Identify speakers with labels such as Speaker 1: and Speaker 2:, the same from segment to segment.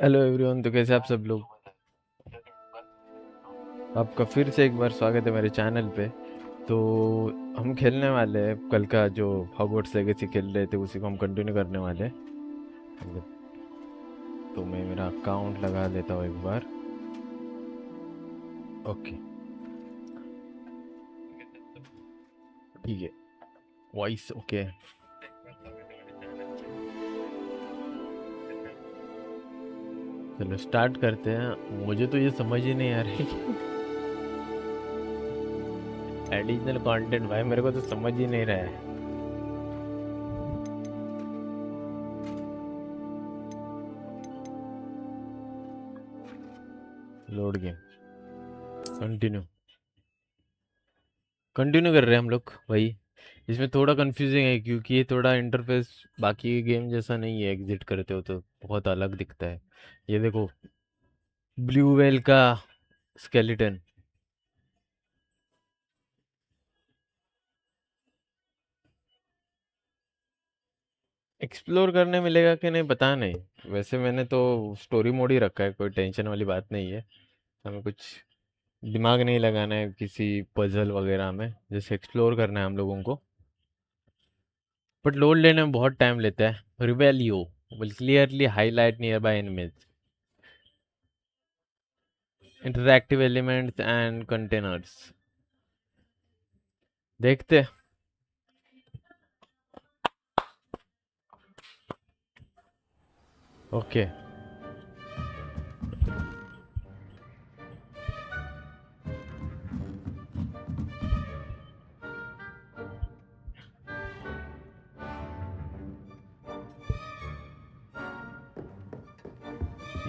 Speaker 1: Hello everyone. तो कैसे आप सब लोग। आपका फिर से एक बार स्वागत है मेरे चैनल पे। तो हम खेलने वाले हैं कल का जो हॉगवर्ट्स लेगेसी खेल रहे थे उसी को हम कंटिन्यू करने वाले हैं। तो मैं मेरा अकाउंट लगा देता हूँ एक बार। ओके ठीक है। Voice okay. चलो स्टार्ट करते हैं। मुझे तो ये समझ ही नहीं आ रही एडिशनल कंटेंट भाई मेरे को तो समझ ही नहीं रहा है। लोड गेम कंटिन्यू कंटिन्यू कर रहे हैं हम लोग भाई। इसमें थोड़ा कंफ्यूजिंग है क्योंकि ये थोड़ा इंटरफेस बाकी गेम जैसा नहीं है। एग्जिट करते हो तो बहुत अलग दिखता है। ये देखो ब्लू वेल का स्केलेटन। एक्सप्लोर करने मिलेगा कि नहीं पता नहीं। वैसे मैंने तो स्टोरी मोड ही रखा है, कोई टेंशन वाली बात नहीं है। हमें कुछ दिमाग नहीं लगाना है किसी पजल वगैरह में, जैसे एक्सप्लोर करना है हम लोगों को। बट लोड लेने में बहुत टाइम लेता है। Revelio will clearly highlight nearby enemies, interactive elements and containers. देखते हैं। ओके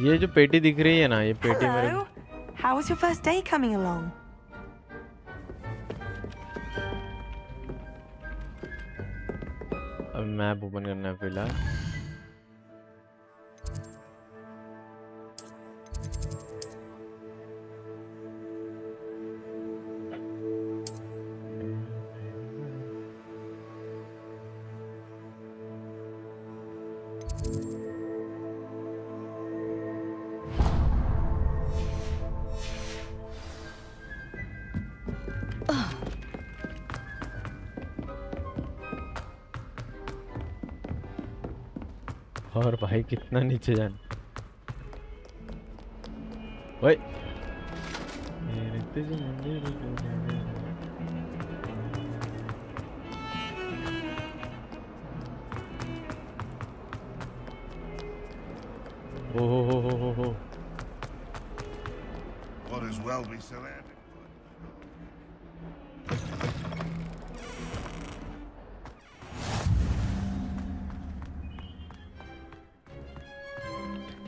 Speaker 1: ये जो पेटी दिख रही है ना, ये पेटी मेरे
Speaker 2: Hello. How was your first day coming along?
Speaker 1: अब मैप ओपन करना है फिलहाल। और भाई कितना नीचे जाना। ओए मेरे तुझे मंदिर को जाना। ओ हो।
Speaker 3: What as well be surrounded.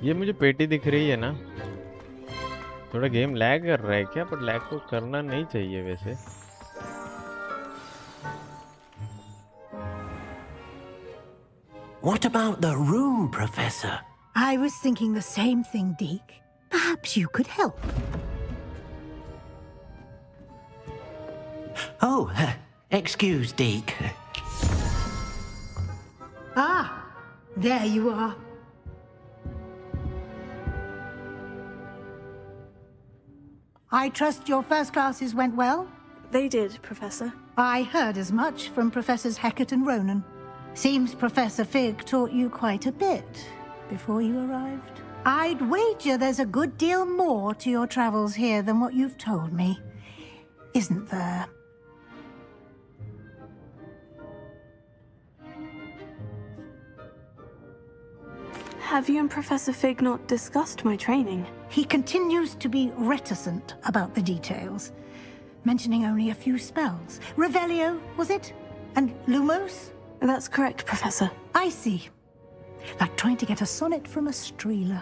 Speaker 1: ये मुझे पेटी दिख रही है ना। थोड़ा गेम लैग कर रहा है क्या? पर लैग को करना नहीं चाहिए वैसे।
Speaker 4: What about the room, Professor?
Speaker 5: I was thinking the same thing, Deke. Perhaps you could help.
Speaker 4: Oh, excuse, Deke.
Speaker 5: Ah, there you are. I trust your first classes went well?
Speaker 2: They did, Professor.
Speaker 5: I heard as much from Professors Hecat and Ronan. Seems Professor Fig taught you quite a bit before you arrived. I'd wager there's a good deal more to your travels here than what you've told me, isn't there?
Speaker 2: Have you and Professor Fig not discussed my training?
Speaker 5: He continues to be reticent about the details, mentioning only a few spells. Revelio, was it? And Lumos?
Speaker 2: That's correct, Professor.
Speaker 5: I see. Like trying to get a sonnet from a streeler.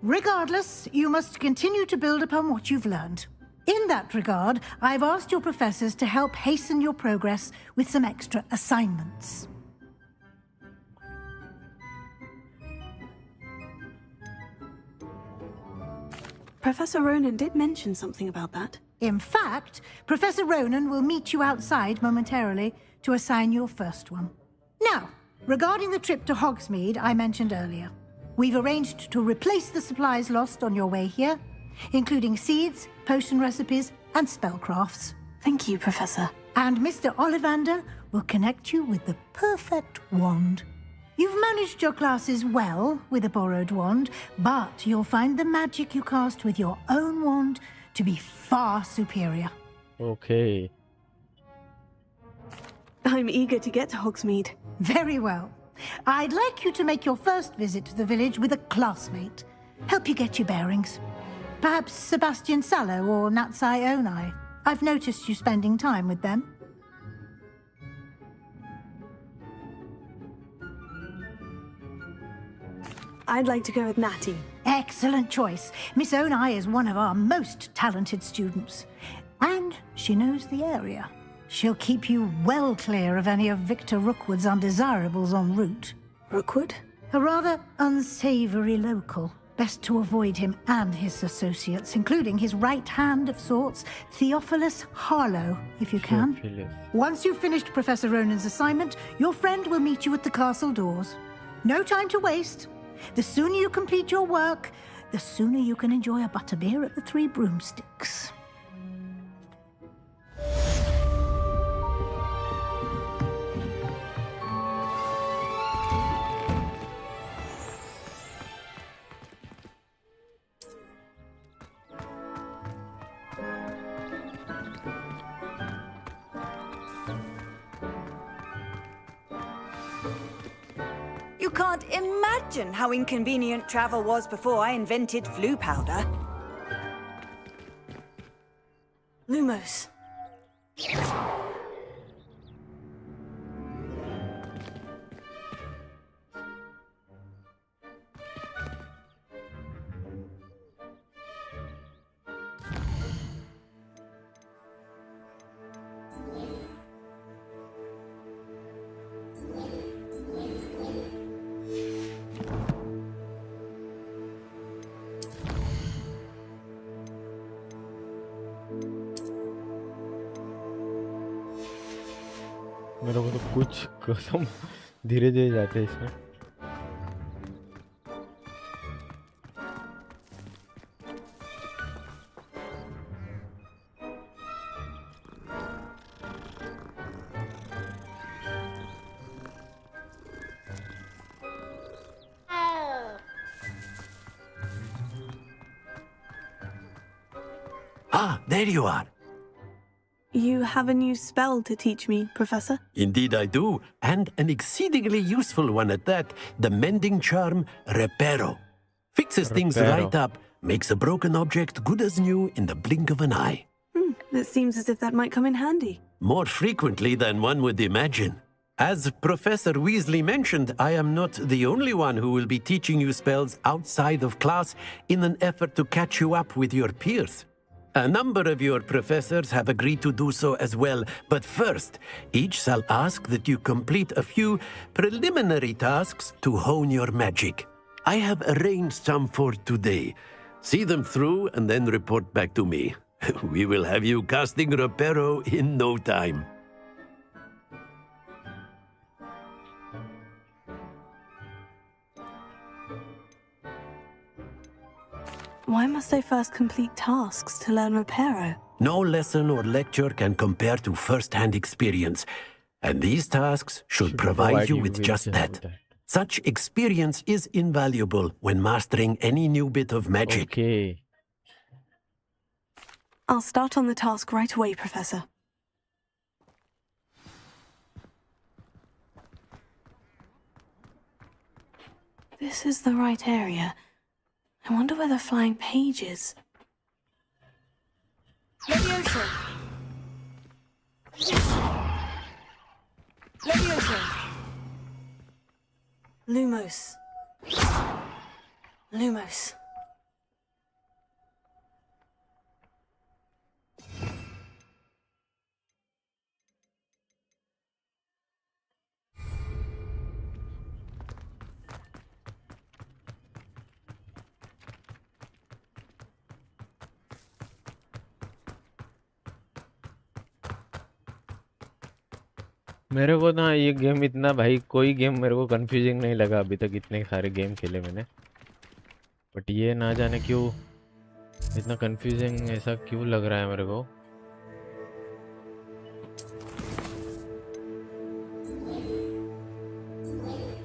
Speaker 5: Regardless, you must continue to build upon what you've learned. In that regard, I've asked your professors to help hasten your progress with some extra assignments.
Speaker 2: Professor Ronan did mention something about that.
Speaker 5: In fact, Professor Ronan will meet you outside momentarily to assign your first one. Now, regarding the trip to Hogsmeade I mentioned earlier. We've arranged to replace the supplies lost on your way here, including seeds, potion recipes, and spellcrafts.
Speaker 2: Thank you, Professor.
Speaker 5: And Mr. Ollivander will connect you with the perfect wand. You've managed your classes well with a borrowed wand, but you'll find the magic you cast with your own wand to be far superior.
Speaker 1: Okay.
Speaker 2: I'm eager to get to Hogsmeade.
Speaker 5: Very well. I'd like you to make your first visit to the village with a classmate. Help you get your bearings. Perhaps Sebastian Sallow or Natsai Onai. I've noticed you spending time with them.
Speaker 2: I'd like to go with Natty.
Speaker 5: Excellent choice. Miss Onai is one of our most talented students. And she knows the area. She'll keep you well clear of any of Victor Rookwood's undesirables en route.
Speaker 2: Rookwood?
Speaker 5: A rather unsavory local. Best to avoid him and his associates, including his right hand of sorts, Theophilus Harlow, if you can.
Speaker 1: Theophilus.
Speaker 5: Once you've finished Professor Ronan's assignment, your friend will meet you at the castle doors. No time to waste. The sooner you complete your work, the sooner you can enjoy a butterbeer at the Three Broomsticks.
Speaker 6: You can't imagine how inconvenient travel was before I invented flu powder.
Speaker 2: Lumos.
Speaker 1: मेरे को तो कुछ कसम धीरे धीरे जाते हैं इसमें.
Speaker 4: Ah, there you are.
Speaker 2: You have a new spell to teach me, Professor?
Speaker 4: Indeed I do, and an exceedingly useful one at that, the mending charm Reparo. Fixes things
Speaker 1: Reparo.
Speaker 4: right up, makes a broken object good as new in the blink of an eye.
Speaker 2: It seems as if that might come in handy.
Speaker 4: More frequently than one would imagine. As Professor Weasley mentioned, I am not the only one who will be teaching you spells outside of class in an effort to catch you up with your peers. A number of your professors have agreed to do so as well, but first, each shall ask that you complete a few preliminary tasks to hone your magic. I have arranged some for today. See them through and then report back to me. We will have you casting Reparo in no time.
Speaker 2: Why must I first complete tasks to learn Reparo?
Speaker 4: No lesson or lecture can compare to first-hand experience, and these tasks should provide you with just that. Such experience is invaluable when mastering any new bit of magic.
Speaker 1: Okay.
Speaker 2: I'll start on the task right away, Professor. This is the right area. I wonder where the flying page is.
Speaker 6: Leviosa! Leviosa!
Speaker 2: Lumos. Lumos.
Speaker 1: मेरे को ना ये game इतना भाई कोई game मेरे को confusing नहीं लगा अभी तक. इतने सारे गेम खेले मैंने. बट ये ना जाने क्यों इतना कंफ्यूजिंग ऐसा क्यों लग रहा है मेरे को।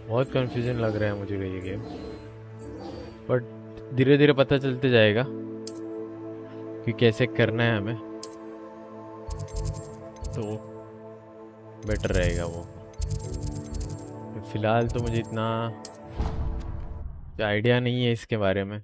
Speaker 1: बहुत कंफ्यूजन लग रहा है मुझे ये गेम, बट धीरे धीरे पता चलते जाएगा कि कैसे करना है हमें, तो बेटर रहेगा वो। फिलहाल तो मुझे इतना आइडिया नहीं है इसके बारे में।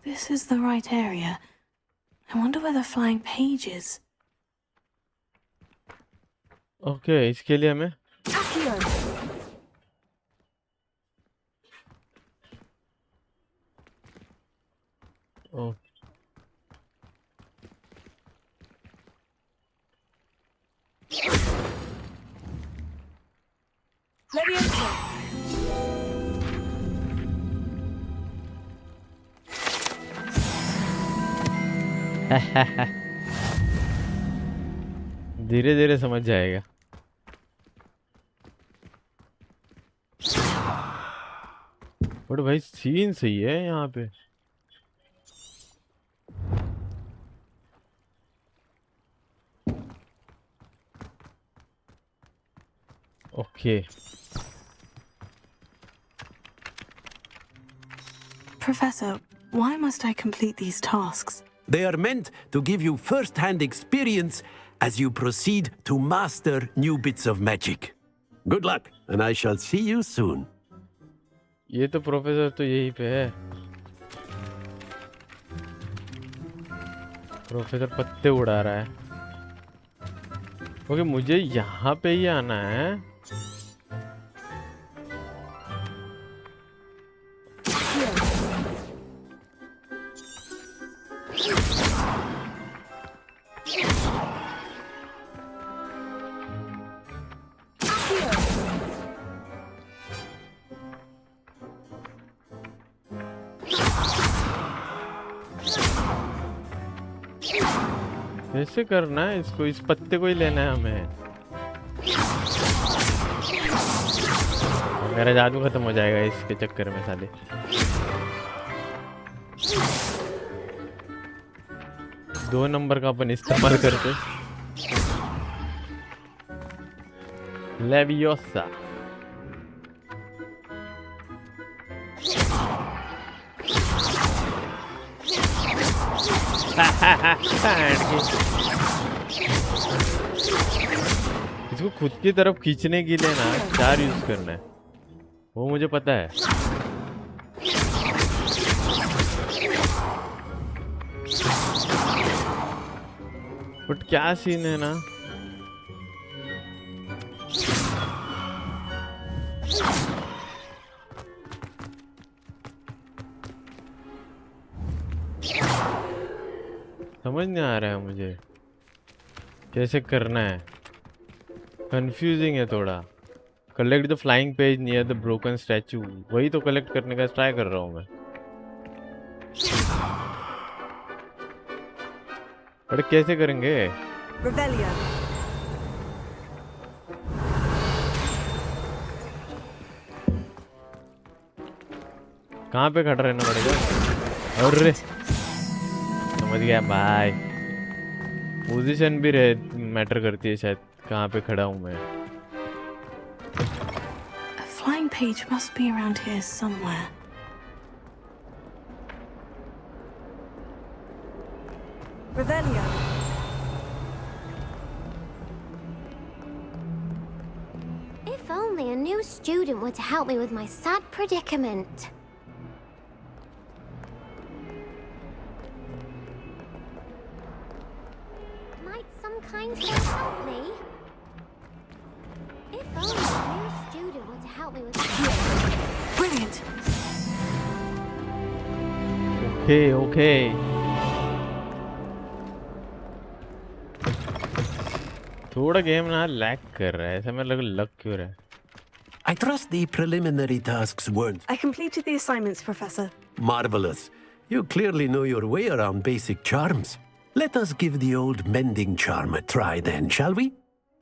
Speaker 2: This is the right area. I wonder where the flying page is.
Speaker 1: Okay, इसके लिए हमें
Speaker 6: Accio!
Speaker 1: ओ,
Speaker 6: Leviosa!
Speaker 1: धीरे धीरे समझ जाएगा। बट भाई सीन सही है यहाँ पे। Okay,
Speaker 2: Professor, why must I complete these tasks?
Speaker 4: They are meant to give you first-hand experience as you proceed to master new bits of magic. Good luck, and I shall see you soon.
Speaker 1: ये तो professor तो यहीं पे है। Professor पत्ते उड़ा रहा है। ओके, मुझे यहाँ पे ही आना है। कैसे करना है इसको? इस पत्ते को ही लेना है हमें। मेरा जादू खत्म हो जाएगा इसके चक्कर में साले। दो नंबर का अपन इस्तेमाल करते। लेवियोसा। इसको खुद की तरफ खींचने के लिए ना 4 यूज करना है, वो मुझे पता है। बट क्या सीन है ना, समझ नहीं आ रहा है मुझे कैसे करना है। कंफ्यूजिंग है थोड़ा। Collect the flying page near the broken statue, वही तो कलेक्ट करने का ट्राई कर रहा हूँ मैं। बट कैसे करेंगे?
Speaker 6: Revelio!
Speaker 1: कहाँ पे खड़ा रहना पड़ेगा? अरे समझ गया भाई, पोजीशन भी मैटर करती है शायद, कहाँ पे खड़ा हूँ मैं।
Speaker 2: A flying page must be around here somewhere.
Speaker 6: Revelio!
Speaker 7: If only a new student were to help me with my sad predicament. kind soul help me? If only a new student were to help me with
Speaker 2: Brilliant.
Speaker 1: Okay. थोड़ा game ना lag कर रहा है, ऐसा मेरे को लग क्यों रहा है?
Speaker 4: I trust the preliminary tasks weren't
Speaker 8: I completed the assignments, Professor.
Speaker 4: marvelous. You clearly know your way around basic charms. Let us give the old mending charm a try then, shall we?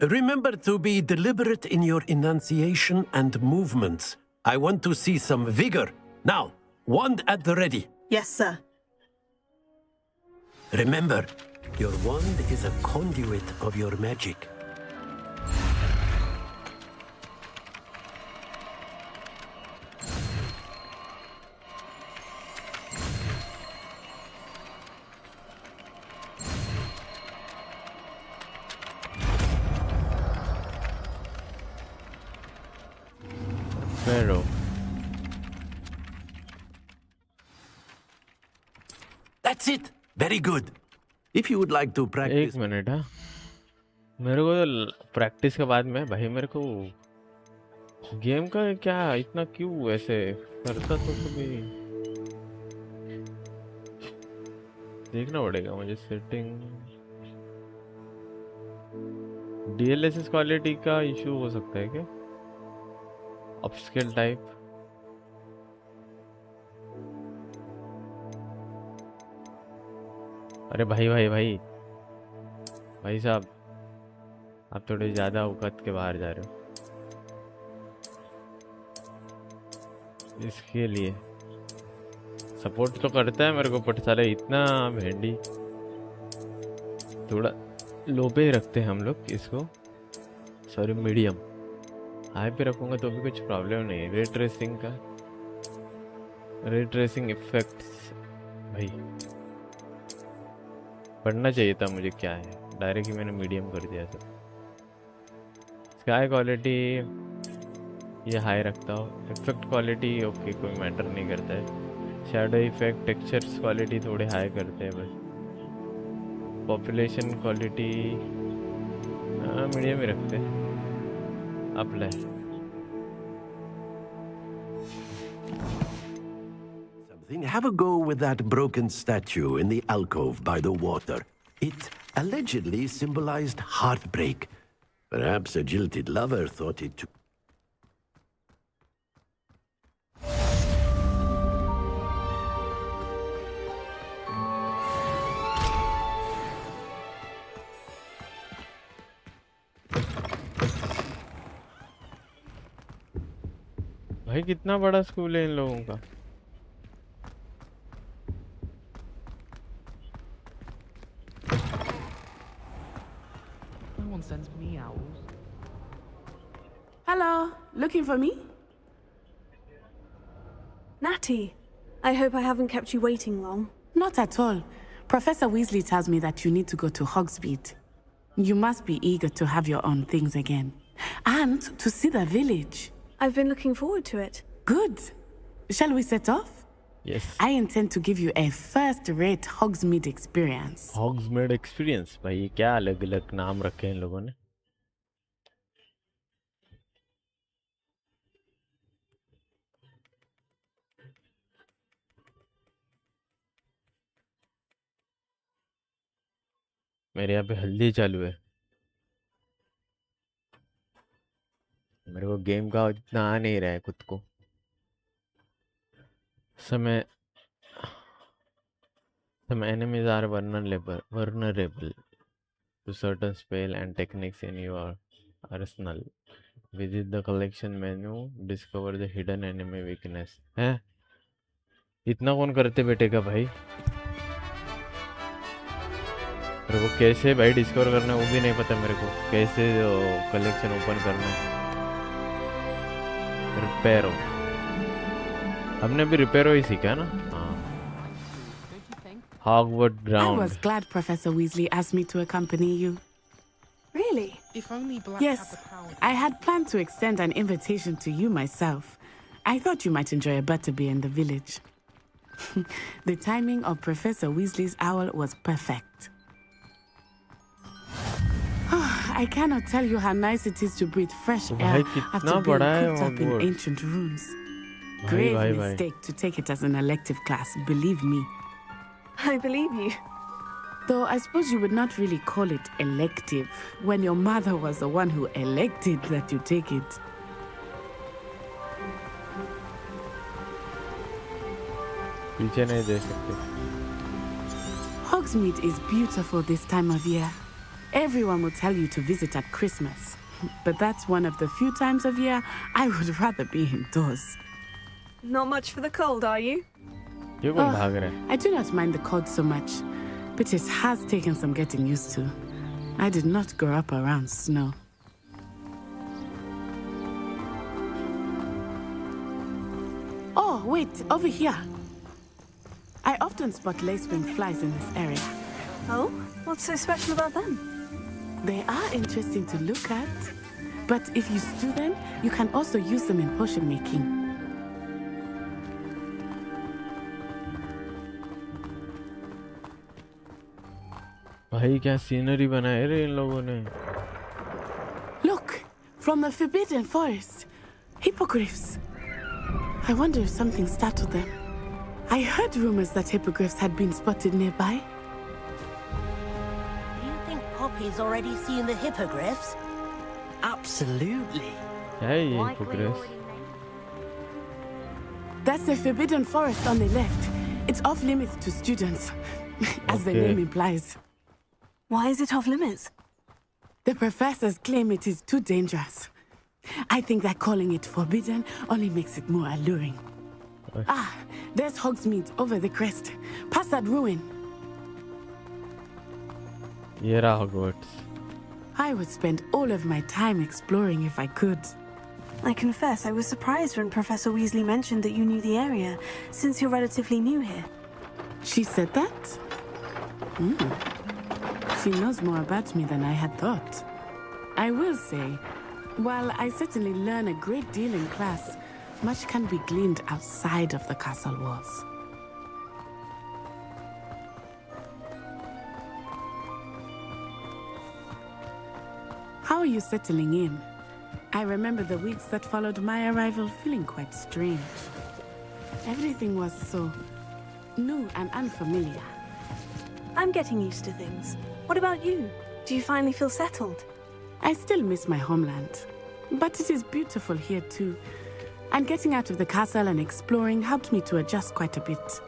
Speaker 4: Remember to be deliberate in your enunciation and movements. I want to see some vigor. Now, wand at the ready.
Speaker 8: Yes, sir.
Speaker 4: Remember, your wand is a conduit of your magic.
Speaker 1: Pharaoh.
Speaker 4: That's it. Very good. If you would like to
Speaker 1: एक
Speaker 4: practice...
Speaker 1: minute हाँ, मेरे को तो practice के बाद में भाई मेरे को गेम का क्या इतना क्यों ऐसे करता तो कभी देखना पड़ेगा मुझे सेटिंग। DLSS क्वालिटी का इशू हो सकता है क्या? अपस्केल टाइप अरे भाई साहब आप थोड़े ज्यादा औकात के बाहर जा रहे हो इसके लिए। सपोर्ट तो करता है मेरे को बट साले इतना भेंडी। थोड़ा लो पे ही रखते हैं हम लोग इसको, सॉरी मीडियम। हाई पे रखूंगा तो भी कुछ प्रॉब्लम नहीं है। रे ट्रेसिंग इफेक्ट्स भाई पढ़ना चाहिए था मुझे, क्या है डायरेक्ट ही मैंने मीडियम कर दिया सब। स्काई क्वालिटी ये हाई रखता हूँ। इफेक्ट क्वालिटी ओके कोई मैटर नहीं करता है। शैडो इफेक्ट टेक्सचर्स क्वालिटी थोड़े हाई करते हैं बस। पॉपुलेशन क्वालिटी मीडियम ही रखते हैं। Apply
Speaker 4: Have a go with that broken statue in the alcove by the water. It allegedly symbolized heartbreak. Perhaps a jilted lover thought it too.
Speaker 1: भाई कितना बड़ा school है इन लोगों का।
Speaker 9: Sends me owls.
Speaker 8: Hello, looking for me? Natty, I hope I haven't kept you waiting long.
Speaker 9: Not at all. Professor Weasley tells me that you need to go to Hogsmeade. You must be eager to have your own things again. And to see the village.
Speaker 8: I've been looking forward to it.
Speaker 9: Good. Shall we set off?
Speaker 1: Yes.
Speaker 9: I intend to give you a first-rate Hogsmeade experience.
Speaker 1: Hogsmeade experience भाई ये क्या अलग-अलग नाम रखे हैं इन लोगों ने। मेरे यहाँ पे हल्दी चालू है। मेरे को गेम का इतना आ नहीं रहा है खुद को। Some enemies are vulnerable to certain spell and techniques in your arsenal. Visit the collection menu, discover the hidden enemy weakness. हैं? इतना कौन करते बैठेगा भाई? और वो कैसे भाई डिस्कवर करना है वो भी नहीं पता मेरे को। कैसे कलेक्शन ओपन करना है? रिपेयरो। हमने भी रिपेयरो ही सीखा ना? हाँ। Hogwarts ground.
Speaker 9: I was glad Professor Weasley asked me to accompany you.
Speaker 8: Really?
Speaker 10: If only Black
Speaker 9: Yes,
Speaker 10: had the power.
Speaker 9: I had planned to extend an invitation to you myself. I thought you might enjoy a butterbeer in the village. The timing of Professor Weasley's owl was perfect. I cannot tell you how nice it is to breathe fresh
Speaker 1: तो
Speaker 9: air
Speaker 1: भाई
Speaker 9: after
Speaker 1: कितना
Speaker 9: being
Speaker 1: बड़ा है
Speaker 9: cooped up in
Speaker 1: Hogwarts
Speaker 9: ancient rooms.
Speaker 1: भाई
Speaker 9: Grave
Speaker 1: भाई भाई
Speaker 9: mistake to take it as an elective class, believe me.
Speaker 8: I believe you.
Speaker 9: Though I suppose you would not really call it elective when your mother was the one who elected that you take it.
Speaker 1: पीछे नहीं दे सकते
Speaker 9: Hogsmeade is beautiful this time of year. Everyone will tell you to visit at Christmas. But that's one of the few times of year I would rather be indoors.
Speaker 8: Not much for the cold, are you?
Speaker 1: क्यों कौन भाग रहा है
Speaker 9: I do not mind the cold so much, but it has taken some getting used to. I did not grow up around snow. Oh, wait, over here. I often spot lacewing flies in this area.
Speaker 8: Oh? What's so special about them?
Speaker 9: They are interesting to look at, but if you stew them, you can also use them in potion making.
Speaker 1: भाई क्या scenery बनाए रे इन लोगों ने
Speaker 9: Look, from the Forbidden Forest. Hippogriffs. I wonder if something startled them. I heard rumors that hippogriffs had been spotted nearby.
Speaker 10: Do you think Poppy's already seen the hippogriffs? Absolutely.
Speaker 1: क्या है ये हिपोग्रिफ्स
Speaker 9: That's the Forbidden Forest on the left. It's off limits to students, as the
Speaker 1: Okay.
Speaker 9: name implies.
Speaker 8: Why is it off limits?
Speaker 9: The professors claim it is too dangerous. I think that calling it forbidden only makes it more alluring. Ah, there's Hogsmeade over the crest. Past that ruin.
Speaker 1: ये रहा Hogwarts
Speaker 9: I would spend all of my time exploring if I could.
Speaker 8: I confess I was surprised when Professor Weasley mentioned that you knew the area, since you're relatively new here.
Speaker 9: She said that? She knows more about me than I had thought. I will say, while I certainly learn a great deal in class, much can be gleaned outside of the castle walls. How are you settling in? I remember the weeks that followed my arrival feeling quite strange. Everything was so new and unfamiliar.
Speaker 8: I'm getting used to things. What about you? Do you finally feel settled?
Speaker 9: I still miss my homeland, but it is beautiful here too. And getting out of the castle and exploring helped me to adjust quite a bit.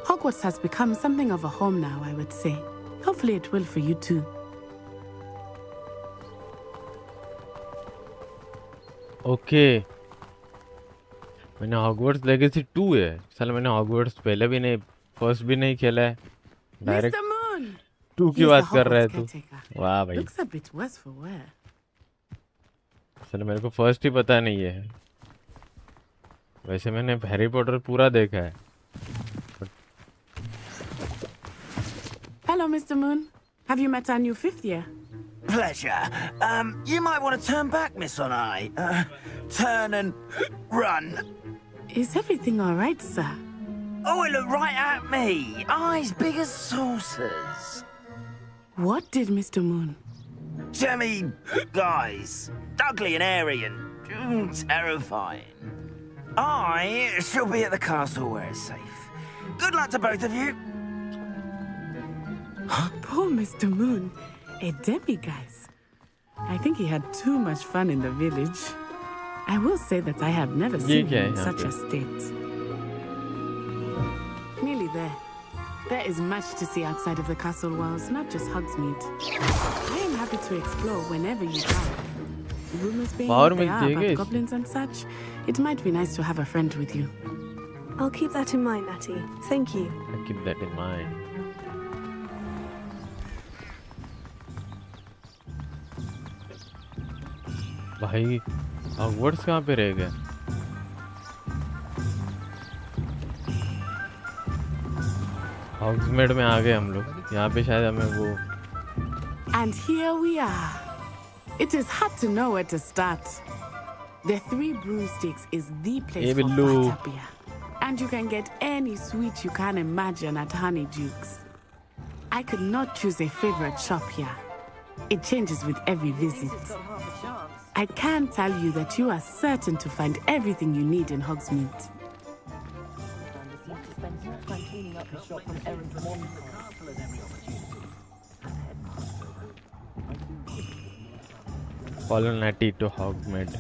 Speaker 9: Hogwarts has become something of a home now, I would say. Hopefully it will for you too.
Speaker 1: Okay मैंने Hogwarts legacy 2 है साला मैंने Hogwarts पहले भी नहीं first भी नहीं खेला है डायरेक्ट
Speaker 9: Mr. Moon!
Speaker 1: 2 की
Speaker 9: He's
Speaker 1: बात
Speaker 9: the
Speaker 1: कर रहा है
Speaker 9: Hogwarts
Speaker 1: तू
Speaker 9: caretaker.
Speaker 1: वाह भाई
Speaker 9: Looks a bit worse for wear.
Speaker 1: साला मेरे को फर्स्ट ही पता नहीं है वैसे मैंने हैरी पॉटर पूरा देखा है
Speaker 9: Hello, Mr. Moon. Have you met our new fifth year?
Speaker 10: Pleasure. You might want to turn back, Miss Onai. Turn and run.
Speaker 9: Is everything all right, sir?
Speaker 10: Oh, it looked right at me. Eyes big as saucers.
Speaker 9: What did Mr. Moon?
Speaker 10: Jemmy guys. Ugly and airy and terrifying. I shall be at the castle where it's safe. Good luck to both of you.
Speaker 9: Poor Mr. Moon. A demiguise. I think he had too much fun in the village. I will say that I have never seen him in such a state. Nearly there. There is much to see outside of the castle walls, not just Hogsmeade. I am happy to explore whenever you come. Rumors being what they are about goblins and such, it might be nice to have a friend with you.
Speaker 8: I'll keep that in mind, Natty. Thank you.
Speaker 1: I keep that in mind भाई Hogwarts कहाँ पे रह गया हॉग्समेड में आ गए हम लोग यहाँ पे शायद हमें वो
Speaker 9: And here we are. It is hard to know where to start. The Three Broomsticks is the place for butterbeer. And you can get any sweet you can imagine at Honeydukes. I could not choose a favorite shop here. It changes with every visit. I can tell you that you are certain to find everything you need in Hogsmeade.
Speaker 1: Follow Natty to Hogsmeade.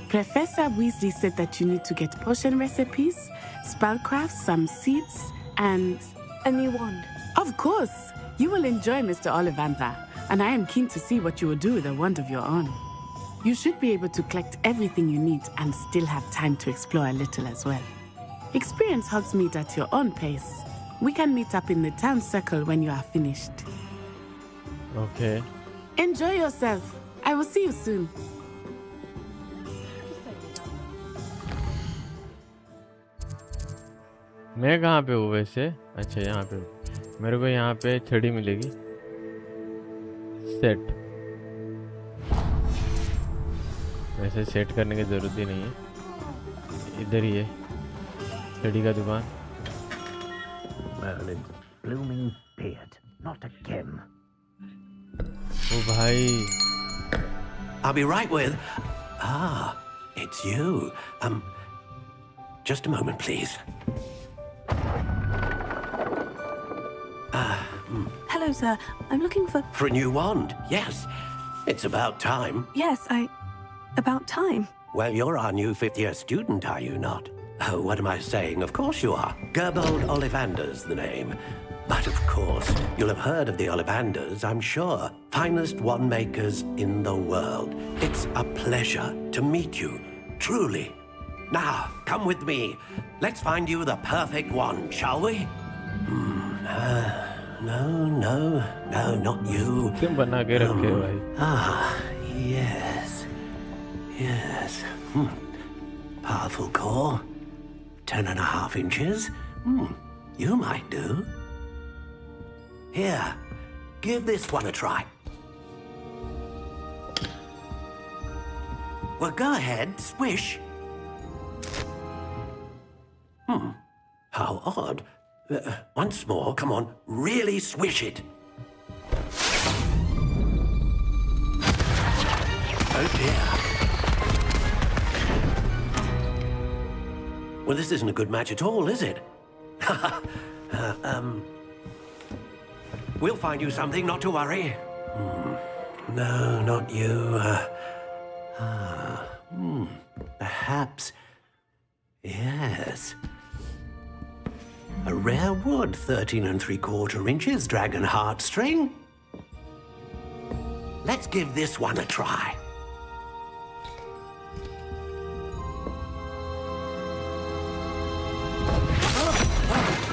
Speaker 9: Professor Weasley said that you need to get potion recipes, spellcraft, some seeds, and
Speaker 8: A new wand.
Speaker 9: of course, you will enjoy Mr. Ollivander, and I am keen to see what you will do with a wand of your own. You should be able to collect everything you need and still have time to explore a little as well. Experience Hogsmeade at your own pace. We can meet up in the town circle when you are finished.
Speaker 1: Okay.
Speaker 9: Enjoy yourself. I will see you soon.
Speaker 1: मैं कहाँ पे हूँ वैसे? अच्छा यहाँ पे हूँ। मेरे को यहाँ पे छड़ी मिलेगी। सेट। वैसे सेट करने की ज़रूरत ही नहीं है। इधर ही है छड़ी का दुकान।
Speaker 10: Merlin's blooming beard, not again.
Speaker 1: ओ भाई।
Speaker 4: I'll be right with. Ah, it's you. Just a moment, please.
Speaker 8: Hello, sir. I'm looking for...
Speaker 4: For a new wand, yes. It's about time.
Speaker 8: Yes, About time.
Speaker 4: Well, you're our new fifth-year student, are you not? Oh, what am I saying? Of course you are. Gerbold Ollivander's the name. But of course, you'll have heard of the Ollivanders, I'm sure. Finest wand makers in the world. It's a pleasure to meet you, truly. Now, come with me. Let's find you the perfect wand, shall we? No, not you.
Speaker 1: क्यों बना के रखे हो भाई?
Speaker 4: Yes. Powerful core. 10.5 inches. You might do. Here, give this one a try. Well, go ahead, swish. How odd. Once more, come on, really swish it. Oh dear. Well, this isn't a good match at all, is it? We'll find you something, not to worry. No, not you. Perhaps. Yes. A rare wood, 13 3/4 inches, dragon heartstring. Let's give this one a try.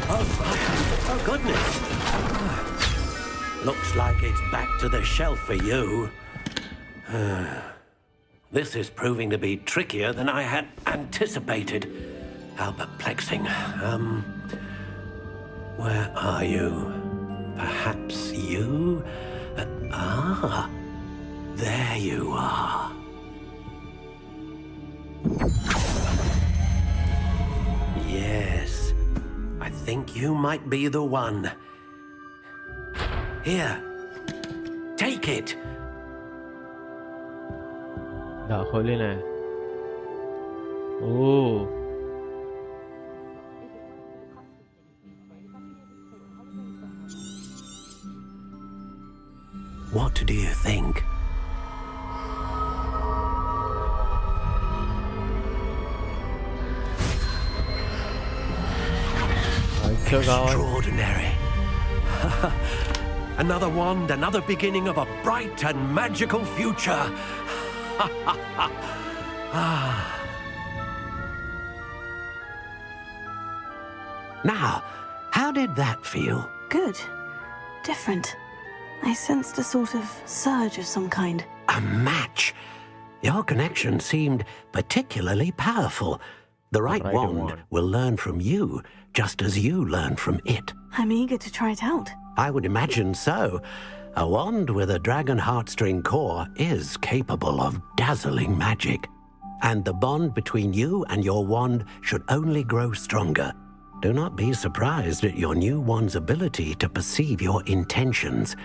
Speaker 4: Oh, goodness. Looks like it's back to the shelf for you. This is proving to be trickier than I had anticipated. How perplexing. Where are you? Perhaps you? There you are. Yes, I think you might be the one. Here, take it.
Speaker 1: दाखोली ना है। ओह।
Speaker 4: What do you think? Extraordinary. Another wand, another beginning of a bright and magical future. Now, how did that feel?
Speaker 8: Good. Different. I sensed a sort of surge of some kind.
Speaker 4: A match. Your connection seemed particularly powerful. The right wand will learn from you, just as you learn from it.
Speaker 8: I'm eager to try it out.
Speaker 4: I would imagine so. A wand with a dragon heartstring core is capable of dazzling magic. And the bond between you and your wand should only grow stronger. Do not be surprised at your new wand's ability to perceive your intentions,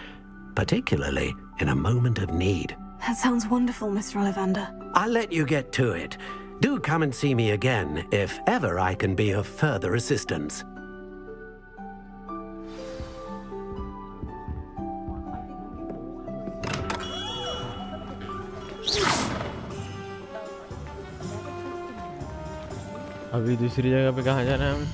Speaker 4: particularly in a moment of need.
Speaker 8: That sounds wonderful, Mr. Ollivander.
Speaker 4: I'll let you get to it. Do come and see me again if ever I can be of further assistance.
Speaker 1: अभी दूसरी जगह पे कहाँ जाना है हमें?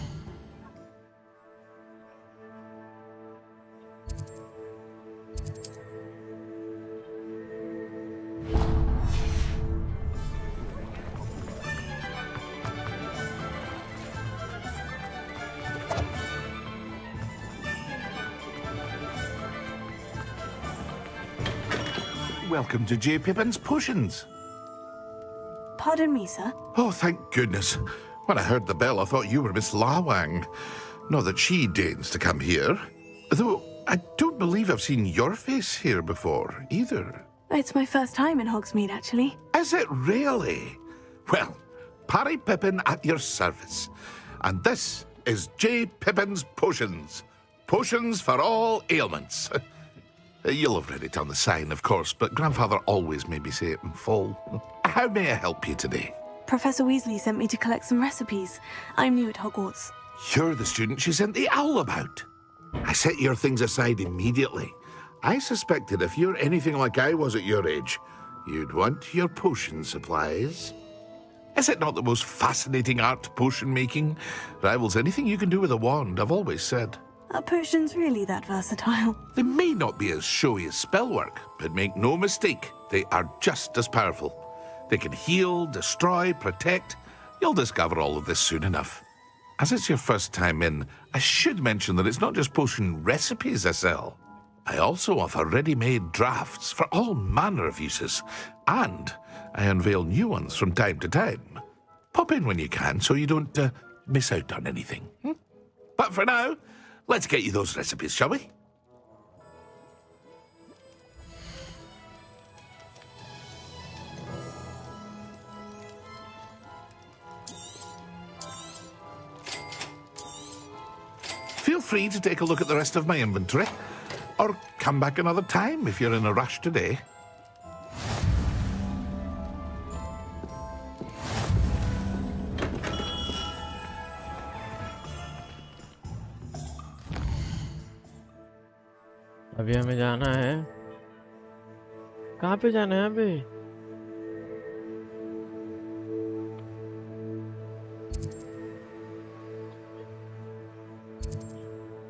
Speaker 3: Welcome to J. Pippin's Potions.
Speaker 8: Pardon me, sir.
Speaker 3: Oh, thank goodness. When I heard the bell, I thought you were Miss Lawang. Not that she deigns to come here. Though I don't believe I've seen your face here before, either.
Speaker 8: It's my first time in Hogsmeade, actually.
Speaker 3: Is it really? Well, Parry Pippin at your service. And this is J. Pippin's Potions. Potions for all ailments. You'll have read it on the sign, of course, but Grandfather always made me say it in full. How may I help you today?
Speaker 8: Professor Weasley sent me to collect some recipes. I'm new at Hogwarts.
Speaker 3: You're the student she sent the owl about. I set your things aside immediately. I suspected if you're anything like I was at your age, you'd want your potion supplies. Is it not the most fascinating art, potion making? Rivals anything you can do with a wand, I've always said.
Speaker 8: Are potions really that versatile?
Speaker 3: They may not be as showy as spellwork, but make no mistake, they are just as powerful. They can heal, destroy, protect. You'll discover all of this soon enough. As it's your first time in, I should mention that it's not just potion recipes I sell. I also offer ready-made drafts for all manner of uses, and I unveil new ones from time to time. Pop in when you can so you don't miss out on anything. But for now, let's get you those recipes, shall we? Feel free to take a look at the rest of my inventory, or come back another time if you're in a rush today.
Speaker 1: अभी हमें जाना है, कहाँ पे जाना है अभी?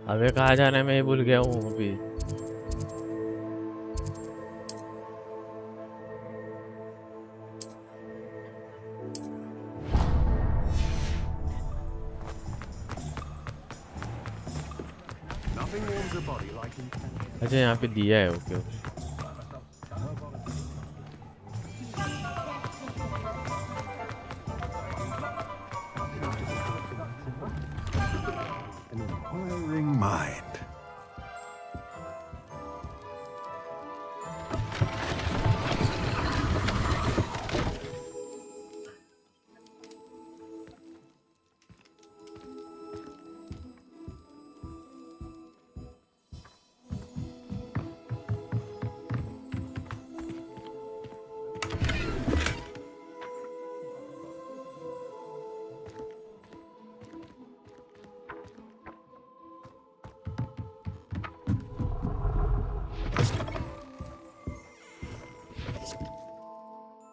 Speaker 1: अबे कहाँ जाना है, मैं ये भूल गया हूँ अभी। अच्छा यहाँ पे दिया है, okay okay.
Speaker 11: Inquiring mind.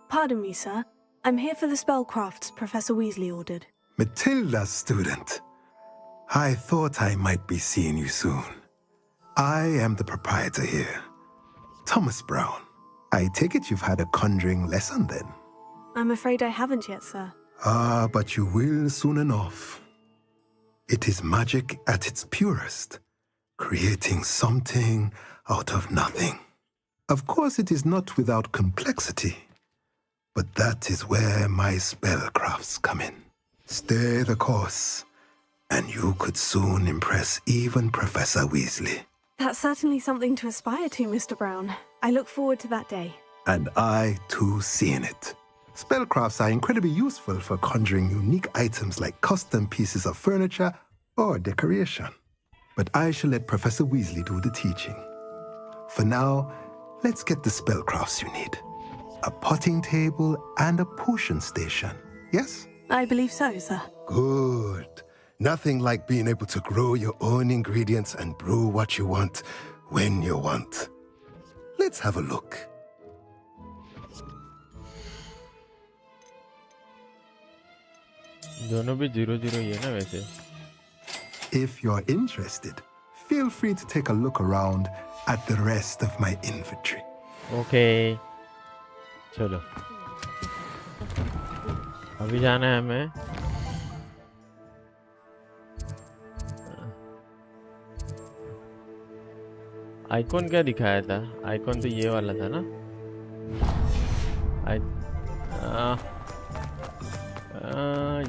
Speaker 8: Pardon me, sir. I'm here for the spellcrafts Professor Weasley ordered.
Speaker 11: Matilda, student. I thought I might be seeing you soon. I am the proprietor here, Thomas Brown. I take it you've had a conjuring lesson then?
Speaker 8: I'm afraid I haven't yet, sir.
Speaker 11: Ah, but you will soon enough. It is magic at its purest, creating something out of nothing. Of course, it is not without complexity, but that is where my spellcrafts come in. Stay the course, and you could soon impress even Professor Weasley.
Speaker 8: That's certainly something to aspire to, Mr. Brown. I look forward to that day.
Speaker 11: And I, too, seeing it. Spellcrafts are incredibly useful for conjuring unique items like custom pieces of furniture or decoration. But I shall let Professor Weasley do the teaching. For now, let's get the spellcrafts you need. A potting table and a potion station, yes?
Speaker 8: I believe so, sir.
Speaker 11: Good. Nothing like being able to grow your own ingredients and brew what you want, when you want. Let's have a look.
Speaker 1: दोनों भी 0-0 ही है ना वैसे.
Speaker 11: If you're interested, feel free to take a look around at the rest of my inventory.
Speaker 1: Okay. चलो. अभी जाना है हमें. आइकॉन क्या दिखाया था? आइकॉन तो ये वाला था ना?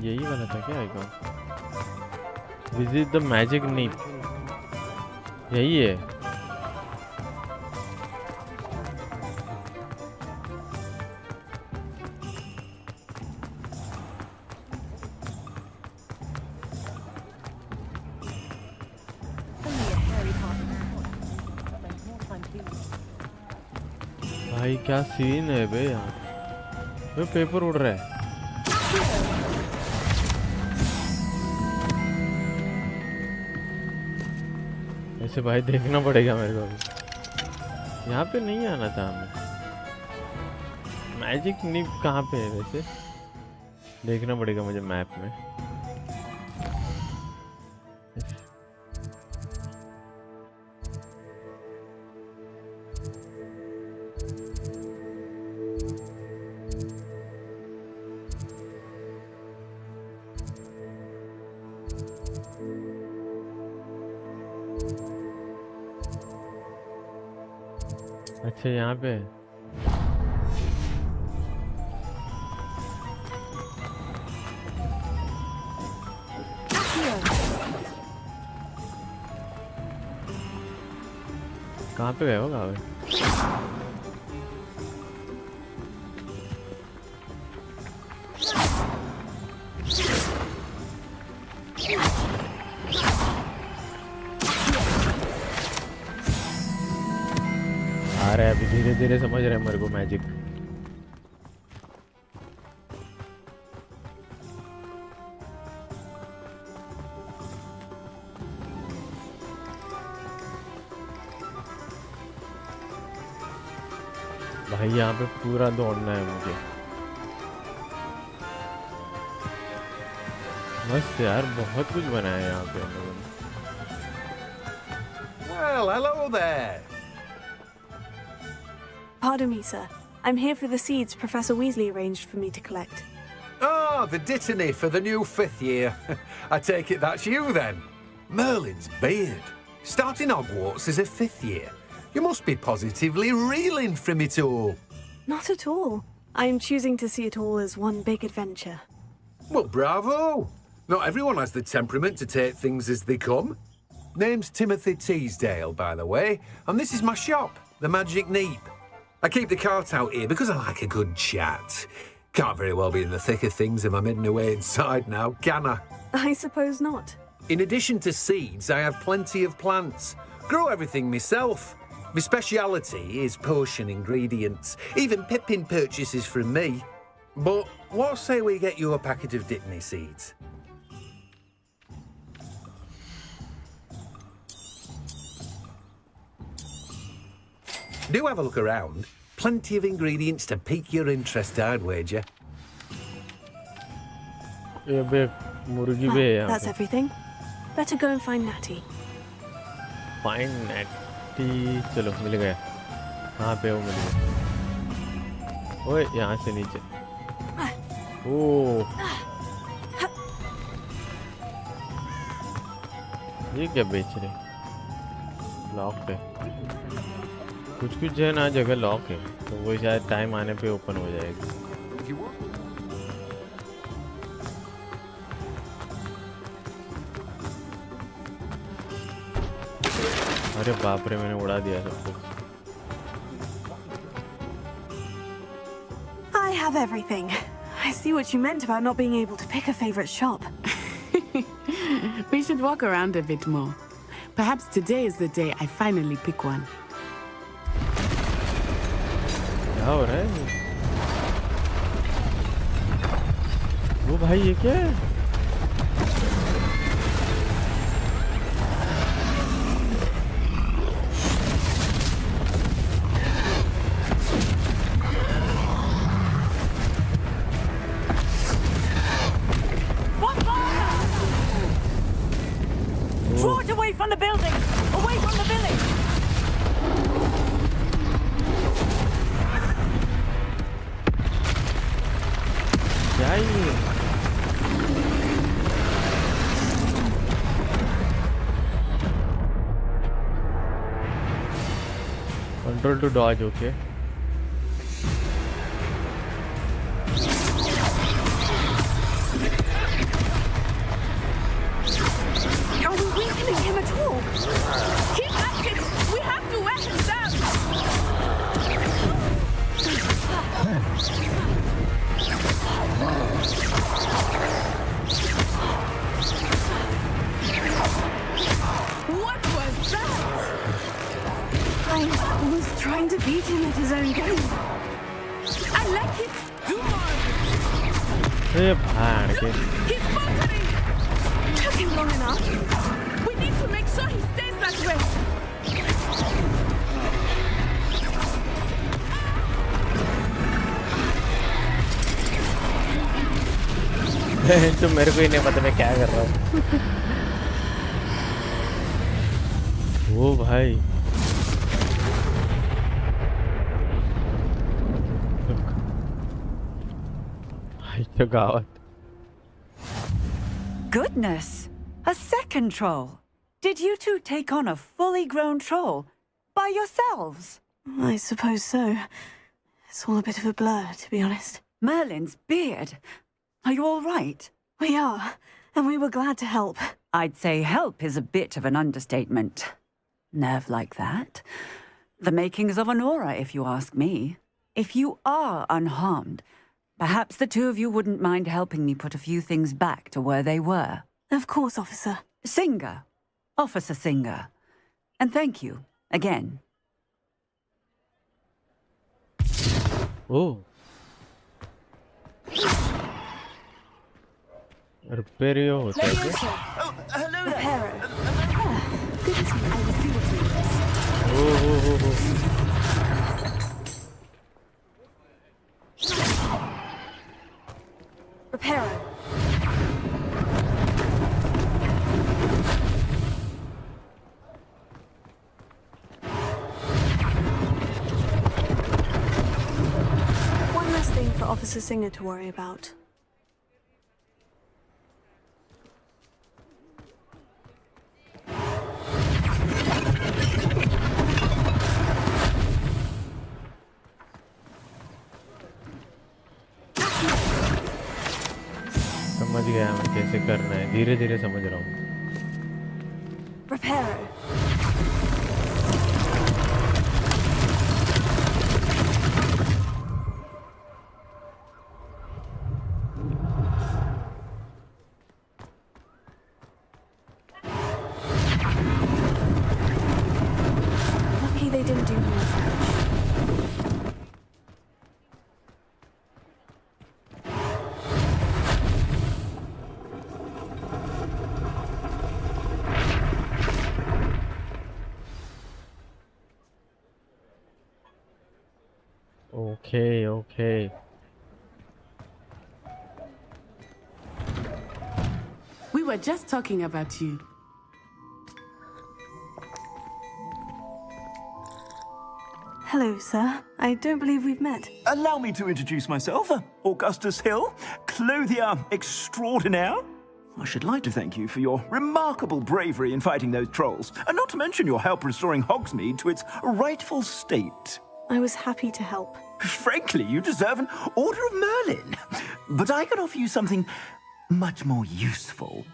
Speaker 1: यही वाला था क्या आइकॉन? विजिट द मैजिक नीप. यही है. भाई क्या सीन है बे यहाँ. वो पेपर उड़ रहा है. ऐसे भाई देखना पड़ेगा मेरे को अभी. यहाँ पे नहीं आना था हमें. मैजिक निप कहाँ पे है वैसे? देखना पड़ेगा मुझे मैप में. अच्छा यहाँ पे कहाँ पे गए हो गावे? आ रहा है अभी धीरे धीरे समझ रहे हैं मेरे को मैजिक. भाई यहाँ पे पूरा दौड़ना है मुझे. मस्त यार, बहुत कुछ बनाया है यहाँ पे हम लोगों ने.
Speaker 12: Well, hello there.
Speaker 8: Pardon me, sir. I'm here for the seeds Professor Weasley arranged for me to collect.
Speaker 12: Oh, the dittany for the new 5th year. I take it that's you then. Merlin's beard. Starting Hogwarts as a 5th year. You must be positively reeling from it all.
Speaker 8: Not at all. I am choosing to see it all as one big adventure.
Speaker 12: Well, bravo. Not everyone has the temperament to take things as they come. Name's Timothy Teasdale, by the way, and this is my shop, the Magic Neep. I keep the cart out here because I like a good chat. Can't very well be in the thick of things if I'm hidden away inside now, can I?
Speaker 8: I suppose not.
Speaker 12: In addition to seeds, I have plenty of plants. Grow everything myself. My speciality is potion ingredients. Even Pippin purchases from me. But what say we get you a packet of Dittany seeds? Do have a look around. Plenty of ingredients to pique your interest, I'd wager.
Speaker 8: That's everything. Better go and find Natty.
Speaker 1: Find Natty. चलो मिल गया. कहाँ पे हो? मिल गया. ओए यहाँ से नीचे. ओह. ये क्या बेच रहे? लॉक है. कुछ कुछ जो है ना जगह लॉक है, तो वो शायद टाइम आने पे ओपन हो जाएगी. अरे बाप रे, मैंने उड़ा दिया सब कुछ.
Speaker 8: I have everything. I see what you meant about not being able to pick a favorite shop.
Speaker 9: We should walk around a bit more. Perhaps today is the day I finally pick one.
Speaker 1: क्या हो रहा है? वो भाई ये क्या है?
Speaker 6: Draw it away from the building! Away from the village!
Speaker 1: क्या है ये? Control to dodge, okay.
Speaker 8: Are we weakening him at all?
Speaker 9: Keep at it! We have to wear him down! What was that?
Speaker 8: I was trying to beat him at his own game.
Speaker 9: I like it! Do more!
Speaker 1: ये भाड़ के
Speaker 9: He's faltering!
Speaker 8: Took him long enough.
Speaker 9: We need to make sure he stays that way!
Speaker 1: तो मेरे को ही नहीं पता मैं क्या कर रहा हूँ। ओ भाई भाई तो गावत
Speaker 6: Goodness! A second troll! Did you two take on a fully grown troll by yourselves?
Speaker 8: I suppose so. It's all a bit of a blur, to be honest.
Speaker 6: Merlin's beard. Are you all right?
Speaker 8: We are, and we were glad to help.
Speaker 6: I'd say help is a bit of an understatement. Nerve like that. The makings of an aura, if you ask me. If you are unharmed, perhaps the two of you wouldn't mind helping me put a few things back to where they were.
Speaker 8: Of course, officer.
Speaker 6: Singer. Officer Singer. And thank you, again.
Speaker 1: Oh. Repair होता है क्या?
Speaker 10: Hello there.
Speaker 8: Reparo. Good to see you. I will see what you need. Reparo. One less thing for Officer Singer to worry about.
Speaker 1: समझ गया मैं कैसे करना है धीरे धीरे समझ रहा हूँ
Speaker 8: Reparo. Lucky they didn't do more damage.
Speaker 1: Okay, okay.
Speaker 9: We were just talking about you.
Speaker 8: Hello, sir. I don't believe we've met.
Speaker 10: Allow me to introduce myself, Augustus Hill, clothier extraordinaire. I should like to thank you for your remarkable bravery in fighting those trolls, and not to mention your help restoring Hogsmeade to its rightful state.
Speaker 8: I was happy to help.
Speaker 10: Frankly, you deserve an Order of Merlin. But I can offer you something much more useful.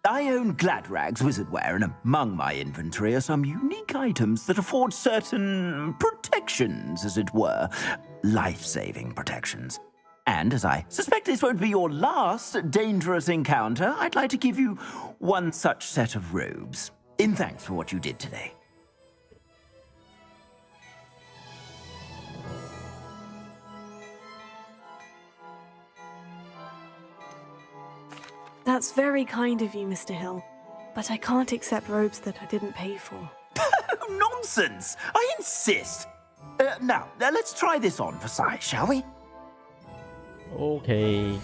Speaker 10: I own Gladrag's wizardware, and among my inventory are some unique items that afford certain protections, as it were. Life-saving protections. And as I suspect this won't be your last dangerous encounter, I'd like to give you one such set of robes, in thanks for what you did today.
Speaker 8: That's very kind of you, Mr. Hill. But I can't accept robes that I didn't pay for.
Speaker 10: Nonsense! I insist! Now, let's try this on for size, shall we?
Speaker 1: Okay.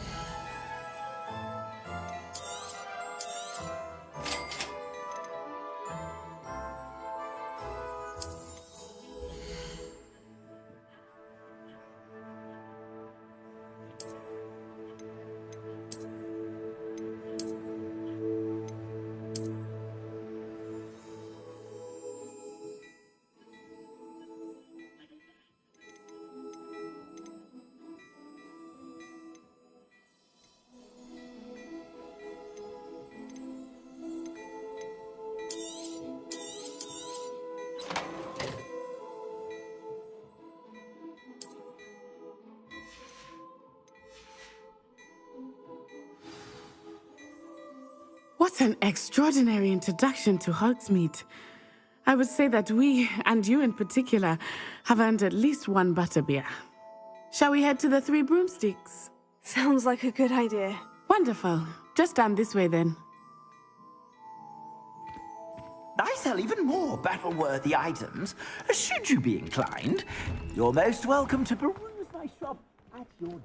Speaker 9: What an extraordinary introduction to Hogsmeade. I would say that we, and you in particular, have earned at least one butterbeer. Shall we head to the Three Broomsticks?
Speaker 8: Sounds like a good idea.
Speaker 9: Wonderful. Just down this way then.
Speaker 10: I sell even more battle-worthy items, should you be inclined. You're most welcome to peruse my shop at your...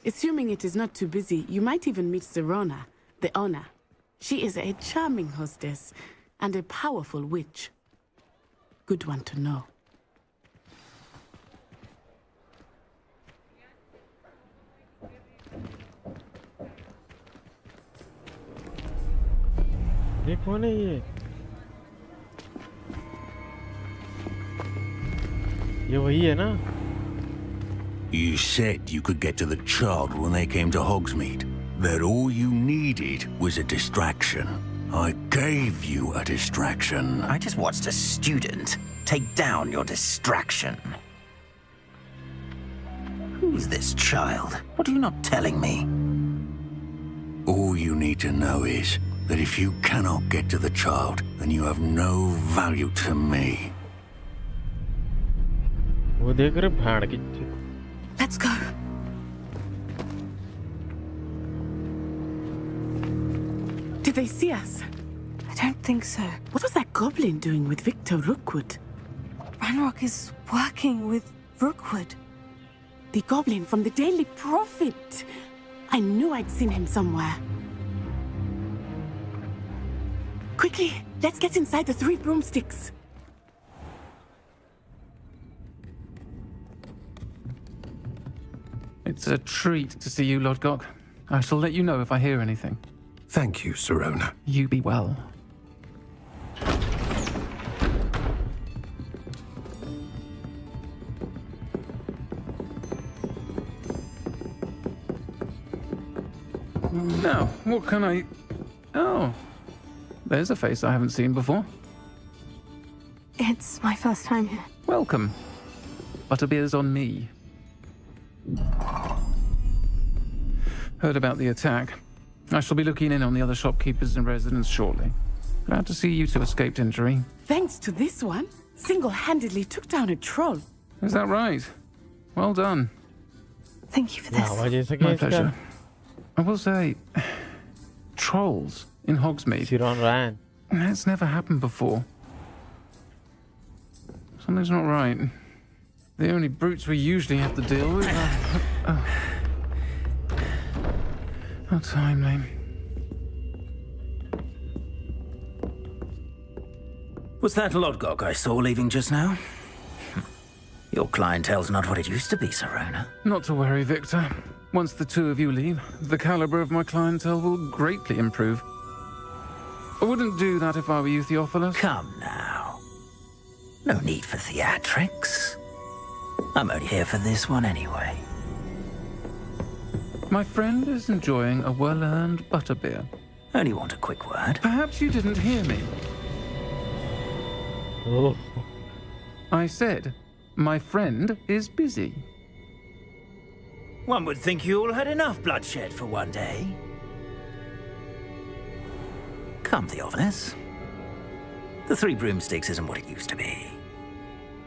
Speaker 9: Assuming it is not too busy, you might even meet Serona, the owner. She is a charming hostess and a powerful witch. Good one to know.
Speaker 1: ये कौन है ये वही है ना?
Speaker 13: You said you could get to the child when they came to Hogsmeade. That all you needed was a distraction. I gave you a distraction.
Speaker 10: I just watched a student take down your distraction. Who's this child? What are you not telling me?
Speaker 13: All you need to know is that if you cannot get to the child, then you have no value to me.
Speaker 1: वो देख रहे भाड़ की
Speaker 8: Let's go.
Speaker 9: Did they see us?
Speaker 8: I don't think so.
Speaker 9: What was that goblin doing with Victor Rookwood?
Speaker 8: Ranrock is working with Rookwood.
Speaker 9: The goblin from the Daily Prophet. I knew I'd seen him somewhere. Quickly, let's get inside the Three Broomsticks.
Speaker 14: It's a treat to see you, Lodgok. I shall let you know if I hear anything.
Speaker 11: Thank you, Serona.
Speaker 14: You be well. Now, what can I... Oh, there's a face I haven't seen before.
Speaker 8: It's my first time here.
Speaker 14: Welcome. Butterbeer's on me. Heard about the attack. I shall be looking in on the other shopkeepers and residents shortly. Glad to see you two escaped injury.
Speaker 9: Thanks to this one, single-handedly took down a troll.
Speaker 14: Is that right? Well done.
Speaker 8: Thank you for this.
Speaker 14: My pleasure. I will say, trolls in Hogsmeade. That's never happened before. Something's not right. The only brutes we usually have to deal with are... How timely.
Speaker 10: Was that Lodgok I saw leaving just now? Your clientele's not what it used to be, Serona.
Speaker 14: Not to worry, Victor. Once the two of you leave, the caliber of my clientele will greatly improve. I wouldn't do that if I were you, Theophilus.
Speaker 10: Come now. No need for theatrics. I'm only here for this one anyway.
Speaker 14: My friend is enjoying a well-earned butterbeer.
Speaker 10: Only want a quick word.
Speaker 14: Perhaps you didn't hear me.
Speaker 1: Oh.
Speaker 14: I said, my friend is busy.
Speaker 15: One would think you all had enough bloodshed for one day. Come, Theophilus. The Three Broomsticks isn't what it used to be.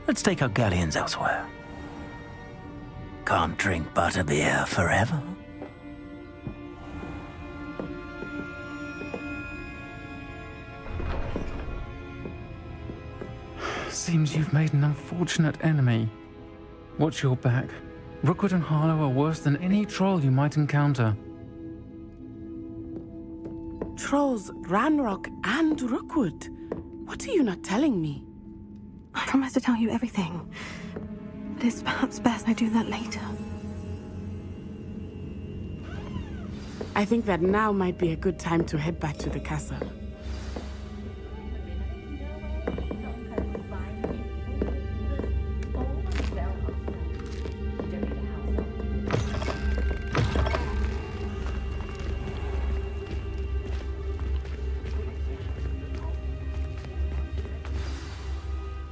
Speaker 15: Let's take our galleons elsewhere. Can't drink butterbeer forever.
Speaker 14: Seems you've made an unfortunate enemy. Watch your back. Rookwood and Harlow are worse than any troll you might encounter.
Speaker 9: Trolls, Ranrock, and Rookwood. What are you not telling me?
Speaker 8: I promise to tell you everything. But it's perhaps best I do that later.
Speaker 9: I think that now might be a good time to head back to the castle.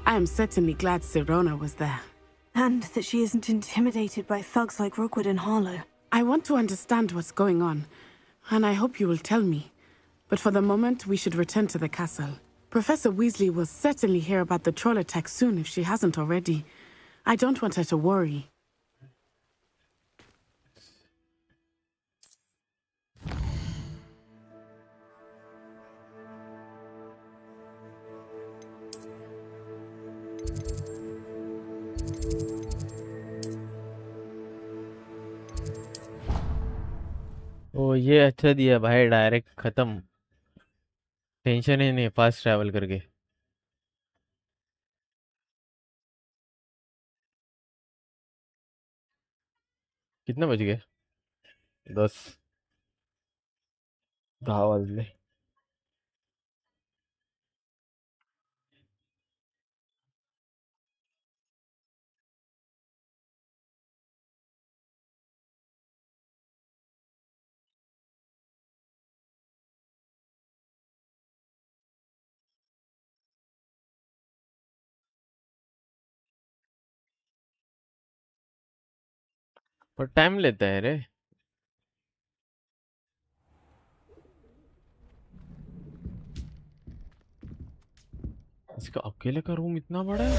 Speaker 9: I am certainly glad Sirona was there.
Speaker 8: And that she isn't intimidated by thugs like Rookwood and Harlow.
Speaker 9: I want to understand what's going on, and I hope you will tell me. But for the moment, we should return to the castle. Professor Weasley will certainly hear about the troll attack soon if she hasn't already. I don't want her to worry.
Speaker 1: ओ ये अच्छा दिया भाई, direct खत्म, tension ही नहीं, fast travel करके। कितने बज गए? 10। 10 वाजले। पर टाइम लेता है रे। इसका अकेले का रूम इतना बड़ा है?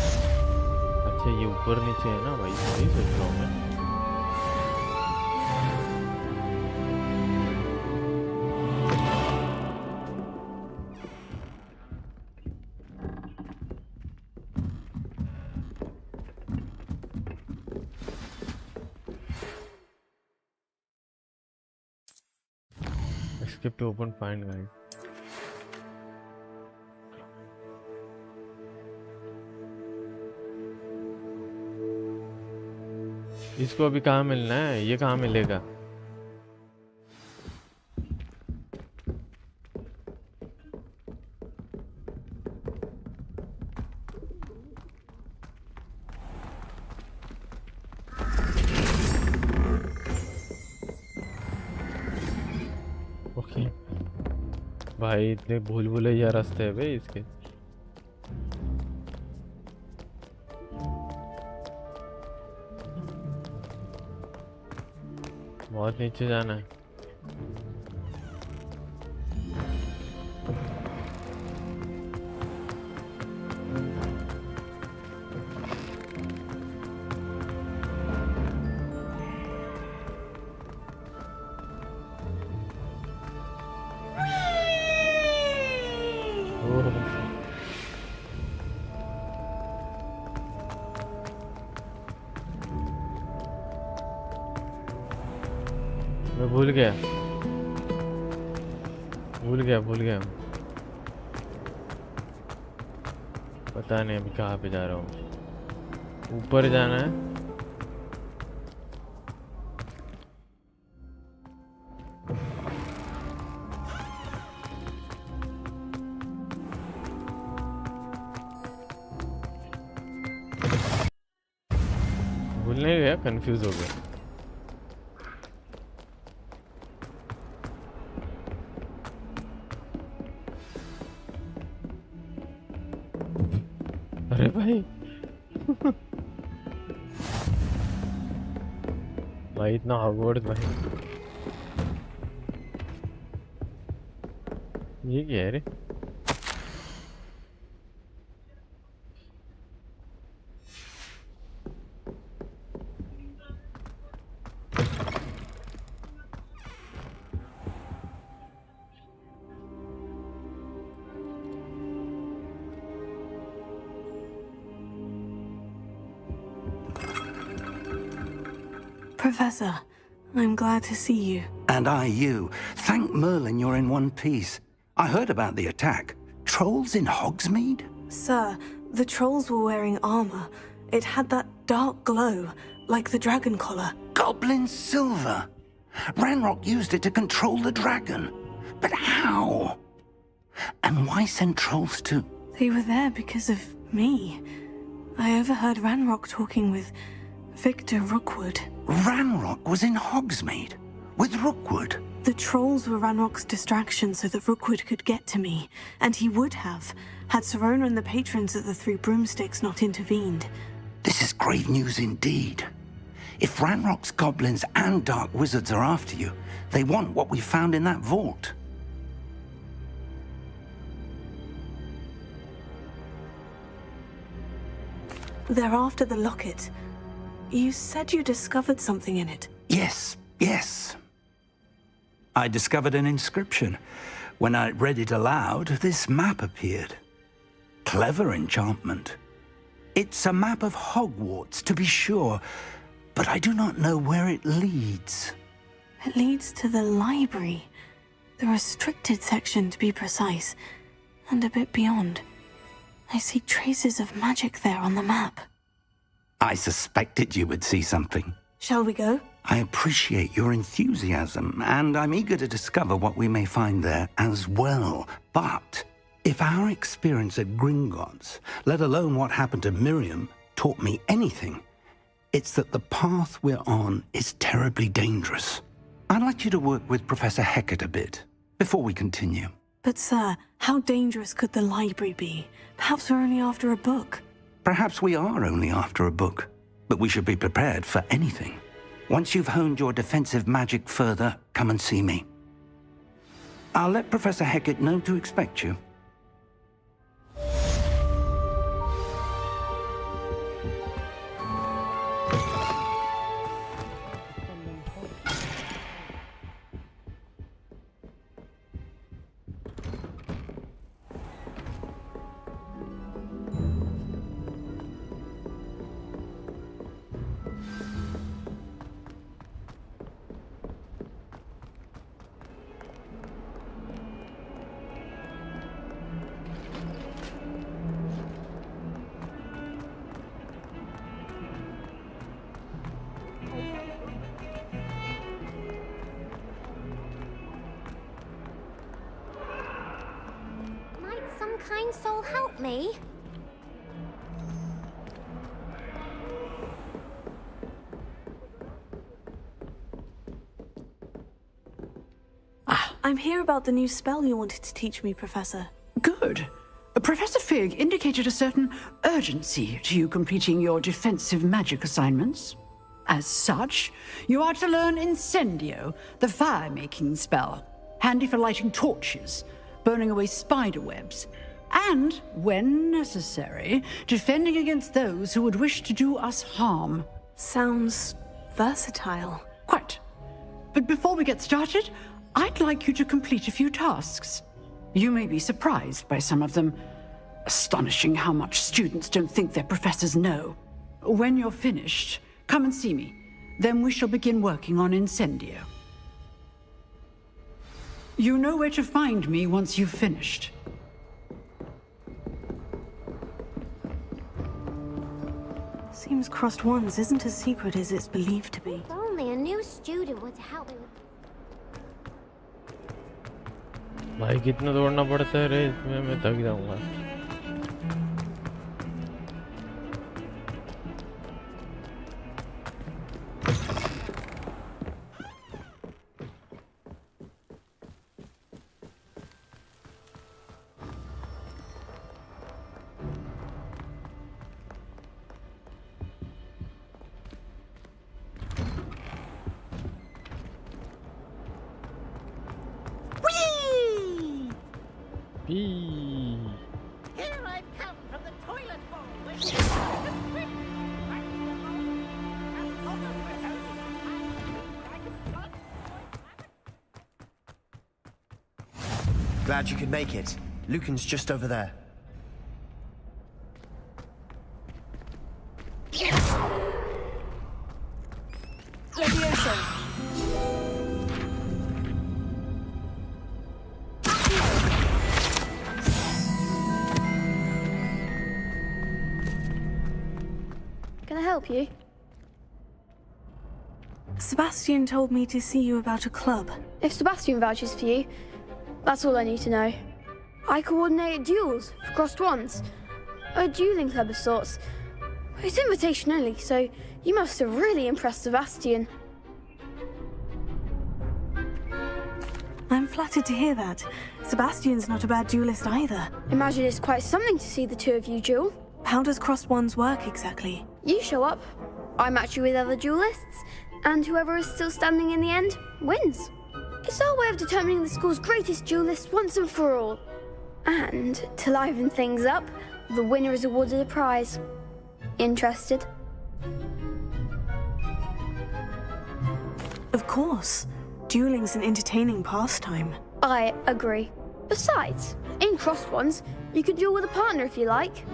Speaker 1: अच्छा ये ऊपर नीचे है ना भाई, वही सोच रहा हूँ मैं। Escape to open find guide. इसको अभी कहाँ मिलना है? ये कहाँ मिलेगा? ओके भाई, इतने भूल भुलैया रास्ते हैं भाई इसके। बहुत नीचे जाना है। मैं भूल गया। पता नहीं अभी कहाँ पे जा रहा हूँ। ऊपर जाना है। भूलने गया, कंफ्यूज हो गया। अरे भाई भाई इतना हॉगवर्ट्स भाई, ये क्या है रे?
Speaker 8: Professor, I'm glad to see you.
Speaker 15: And I you. Thank Merlin you're in one piece. I heard about the attack. Trolls in Hogsmeade?
Speaker 8: Sir, the trolls were wearing armor. It had that dark glow, like the dragon collar.
Speaker 15: Goblin silver. Ranrock used it to control the dragon. But how? And why send trolls to...
Speaker 8: They were there because of me. I overheard Ranrock talking with Victor Rookwood.
Speaker 15: Ranrock was in Hogsmeade with Rookwood.
Speaker 8: The trolls were Ranrock's distraction so that Rookwood could get to me, and he would have, had Serona and the patrons at the Three Broomsticks not intervened.
Speaker 15: This is grave news indeed. If Ranrock's goblins and dark wizards are after you, they want what we found in that vault.
Speaker 8: They're after the locket. You said you discovered something in it.
Speaker 15: Yes. I discovered an inscription. When I read it aloud, this map appeared. Clever enchantment. It's a map of Hogwarts, to be sure, but I do not know where it leads.
Speaker 8: It leads to the library. The restricted section, to be precise, and a bit beyond. I see traces of magic there on the map.
Speaker 15: I suspected you would see something.
Speaker 8: Shall we go?
Speaker 15: I appreciate your enthusiasm, and I'm eager to discover what we may find there as well. But if our experience at Gringotts, let alone what happened to Miriam, taught me anything, it's that the path we're on is terribly dangerous. I'd like you to work with Professor Hecat a bit before we continue.
Speaker 8: But sir, how dangerous could the library be? Perhaps we're only after a book.
Speaker 15: Perhaps we are only after a book, but we should be prepared for anything. Once you've honed your defensive magic further, come and see me. I'll let Professor Hecat know to expect you.
Speaker 7: Might some kind soul help me?
Speaker 8: I'm here about the new spell you wanted to teach me, Professor.
Speaker 16: Good. Professor Fig indicated a certain urgency to you completing your defensive magic assignments. As such, you are to learn Incendio, the fire-making spell, handy for lighting torches, burning away spider webs, and, when necessary, defending against those who would wish to do us harm.
Speaker 8: Sounds versatile.
Speaker 16: Quite. But before we get started, I'd like you to complete a few tasks. You may be surprised by some of them. Astonishing how much students don't think their professors know. When you're finished, come and see me. Then we shall begin working on Incendio. You know where to find me once you've finished.
Speaker 8: Seems crossed ones isn't as secret as it's believed to be.
Speaker 7: If only a new student were to help me with...
Speaker 1: भाई कितना दौड़ना पड़ता है रे इसमें, मैं थक जाऊंगा। Eee.
Speaker 17: Here I come from the toilet bowl.
Speaker 18: Glad you could make it. Lucan's just over there.
Speaker 8: Levioso.
Speaker 19: Can I help you?
Speaker 8: Sebastian told me to see you about a club.
Speaker 19: If Sebastian vouches for you, that's all I need to know. I coordinate duels for crossed wands. A dueling club of sorts. It's invitation only, so you must have really impressed Sebastian.
Speaker 8: I'm flattered to hear that. Sebastian's not a bad duelist either.
Speaker 19: Imagine it's quite something to see the two of you duel.
Speaker 8: How does crossed wands work exactly?
Speaker 19: You show up, I match you with other duelists, and whoever is still standing in the end wins. It's our way of determining the school's greatest duelist once and for all. And to liven things up, the winner is awarded a prize. Interested?
Speaker 8: Of course. Dueling's an entertaining pastime.
Speaker 19: I agree. Besides, in crossed ones, you can duel with a partner if you like.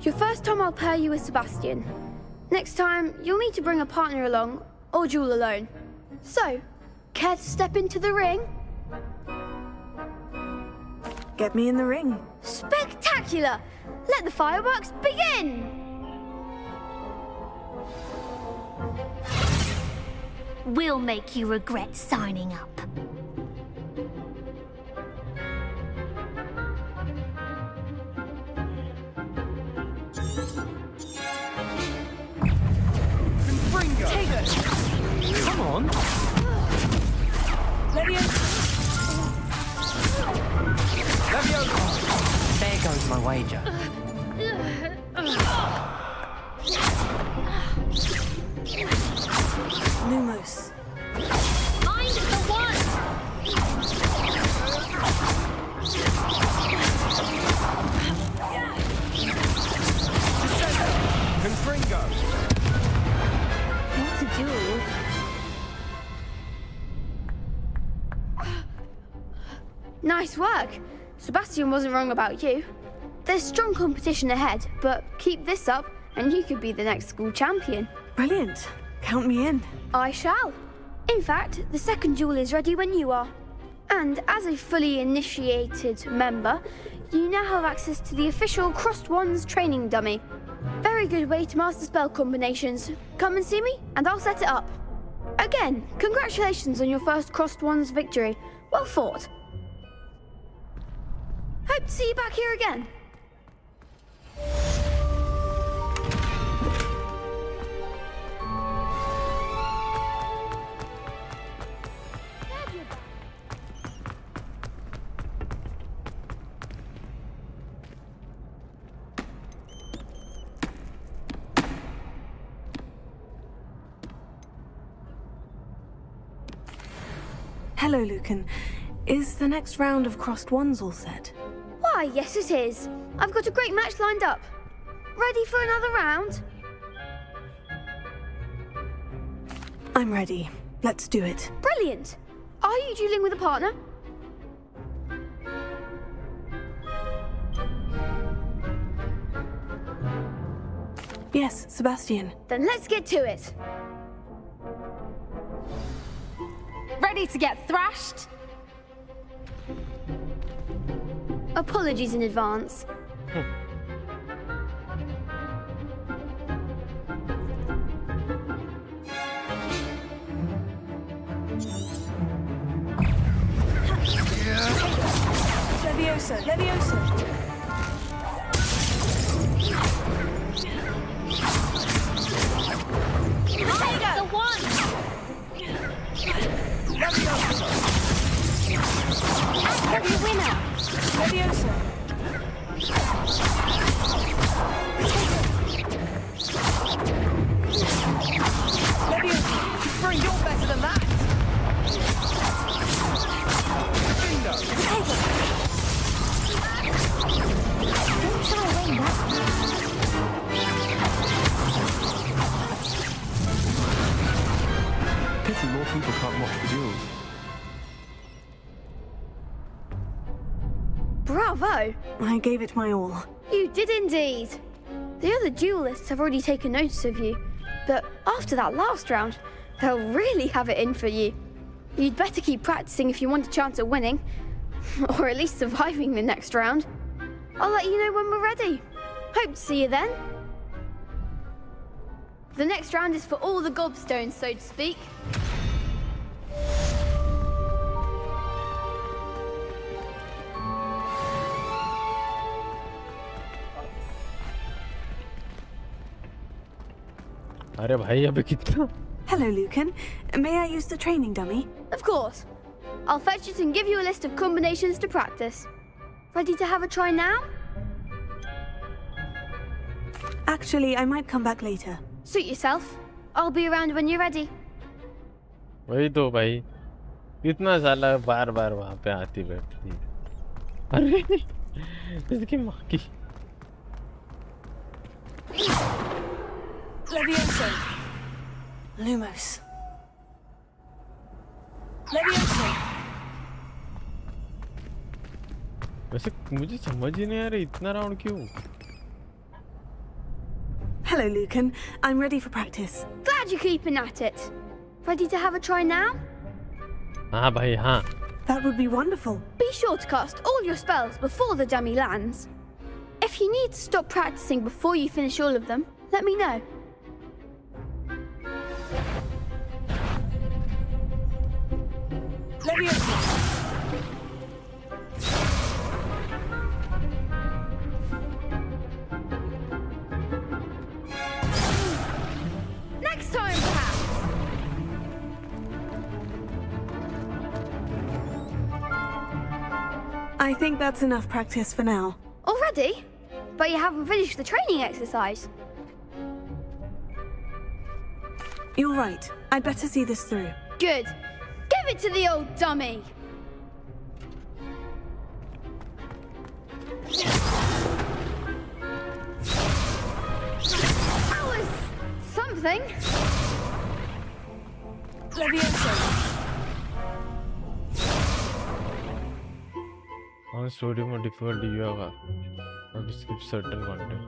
Speaker 19: Your first time I'll pair you with Sebastian. Next time, you'll need to bring a partner along, or duel alone. So, care to step into the ring?
Speaker 8: Get me in the ring.
Speaker 19: Spectacular! Let the fireworks begin!
Speaker 7: We'll make you regret signing up.
Speaker 18: Take it! Come on! Levioso! There goes my wager.
Speaker 8: Lumos.
Speaker 7: Mind the one!
Speaker 18: Confringo!
Speaker 19: What a duel. Nice work. Sebastian wasn't wrong about you. There's strong competition ahead, but keep this up and you could be the next school champion.
Speaker 8: Brilliant. Count me in.
Speaker 19: I shall. In fact, the second duel is ready when you are. And as a fully initiated member, you now have access to the official Crossed Wands training dummy. Very good way to master spell combinations. Come and see me, and I'll set it up. Again, congratulations on your first Crossed Wands victory. Well fought. Hope to see you back here again.
Speaker 8: Hello, Lucan. Is the next round of crossed wands all set?
Speaker 19: Why, yes it is. I've got a great match lined up. Ready for another round?
Speaker 8: I'm ready. Let's do it.
Speaker 19: Brilliant. Are you dueling with a partner?
Speaker 8: Yes, Sebastian.
Speaker 19: Then let's get to it. Ready to get thrashed? Apologies in advance.
Speaker 8: Levioso, Levioso.
Speaker 7: The one!
Speaker 8: Heavy winner. Levioso.
Speaker 18: Levioso! Spring, you're better than that! Bingo!
Speaker 14: more people can't watch the duels.
Speaker 19: Bravo!
Speaker 8: I gave it my all.
Speaker 19: You did indeed. The other duelists have already taken notice of you, but after that last round, they'll really have it in for you. You'd better keep practicing if you want a chance at winning, or at least surviving the next round. I'll let you know when we're ready. Hope to see you then. The next round is for all the gobstones, so to speak.
Speaker 1: अरे भाई अबे कितना?
Speaker 8: Hello, Lucan. May I use the training dummy?
Speaker 19: Of course. I'll fetch it and give you a list of combinations to practice. Ready to have a try now?
Speaker 8: Actually, I might come back later.
Speaker 19: Suit yourself. I'll be around when you're ready.
Speaker 1: वही तो भाई इतना साला बार बार वहाँ पे आती बैठती है। अरे इसकी माँ की
Speaker 8: Levioso. Lumos. Levioso.
Speaker 1: वैसे मुझे समझ ही नहीं आ रहा इतना राउंड क्यों?
Speaker 8: Hello, Lucan. I'm ready for practice.
Speaker 19: Glad you're keeping at it. Ready to have a try now?
Speaker 1: हाँ भाई हाँ.
Speaker 8: That would be wonderful.
Speaker 19: Be sure to cast all your spells before the dummy lands. If you need to stop practicing before you finish all of them, let me know.
Speaker 8: Levioso.
Speaker 19: Next time, perhaps.
Speaker 8: I think that's enough practice for now.
Speaker 19: Already? But you haven't finished the training exercise.
Speaker 8: You're right. I'd better see this through.
Speaker 19: Good. Give it to the old dummy. That was something.
Speaker 8: Levioso.
Speaker 1: On story more difficult ये होगा और skip certain content.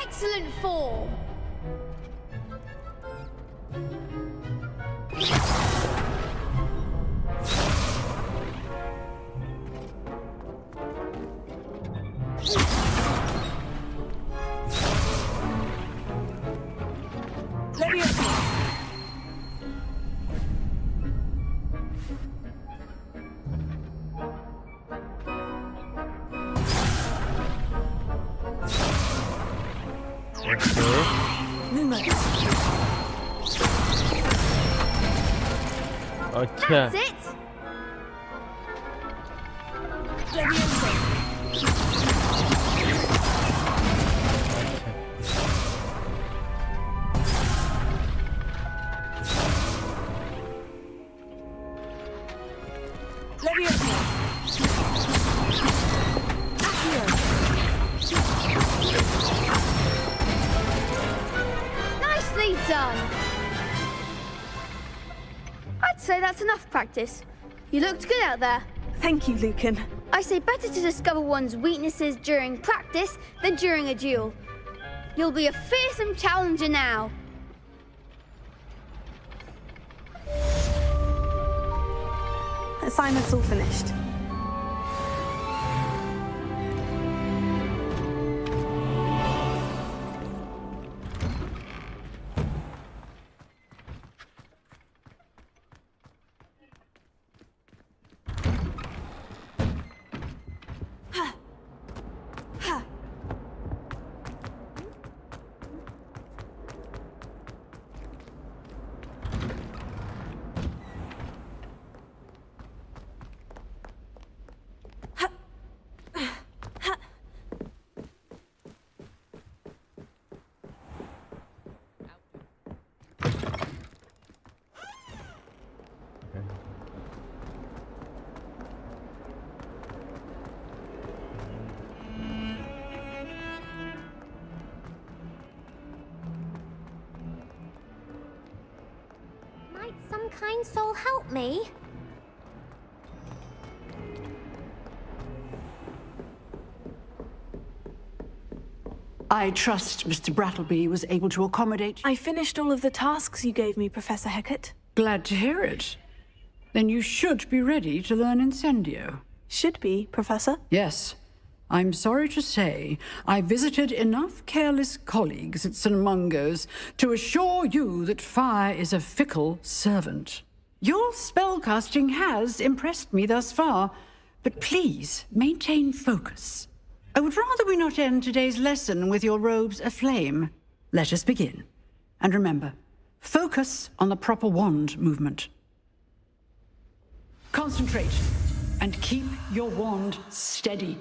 Speaker 19: Excellent form.
Speaker 8: Levioso. Lumos.
Speaker 1: अच्छा.
Speaker 19: That's it.
Speaker 8: Levioso. Levioso. Accio.
Speaker 19: Nicely done. I'd say that's enough practice. You looked good out there.
Speaker 8: Thank you, Lucan.
Speaker 19: I say better to discover one's weaknesses during practice than during a duel. You'll be a fearsome challenger now.
Speaker 8: Assignment's all finished.
Speaker 7: kind soul help me?
Speaker 16: I trust Mr. Brattleby was able to accommodate.
Speaker 2: I finished all of the tasks you gave me, Professor Hecat.
Speaker 16: Glad to hear it. Then you should be ready to learn Incendio.
Speaker 2: Should be, Professor.
Speaker 16: Yes. I'm sorry to say, I visited enough careless colleagues at St. Mungo's to assure you that fire is a fickle servant. Your spellcasting has impressed me thus far, but please maintain focus. I would rather we not end today's lesson with your robes aflame. Let us begin. And remember, focus on the proper wand movement. Concentrate and keep your wand steady.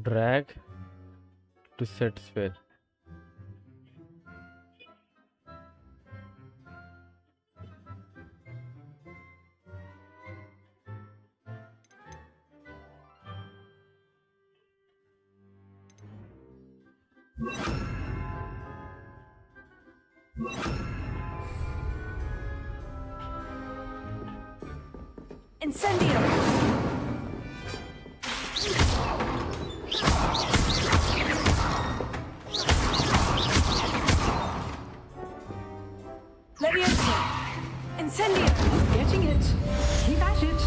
Speaker 1: Drag to set spell.
Speaker 2: Incendio! Leviosa! Incendio!
Speaker 16: Getting it. Keep at it.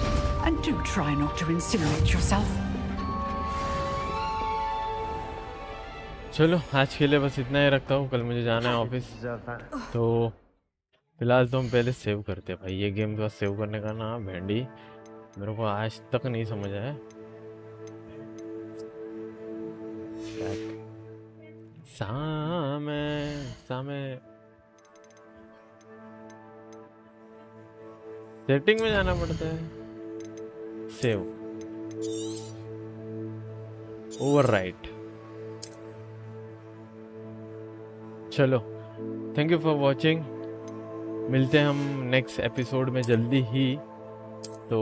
Speaker 16: And do try not to incinerate yourself.
Speaker 1: चलो आज के लिए बस इतना ही रखता हूँ, कल मुझे जाना है ऑफिस। तो फिलहाल तो हम पहले सेव करते हैं भाई। ये गेम तो सेव करने का ना भेंडी मेरे को आज तक नहीं समझ आया। सामे सामे सेटिंग में जाना पड़ता है। Save overwrite. चलो थैंक यू फॉर वॉचिंग। मिलते हैं हम नेक्स्ट एपिसोड में जल्दी ही। तो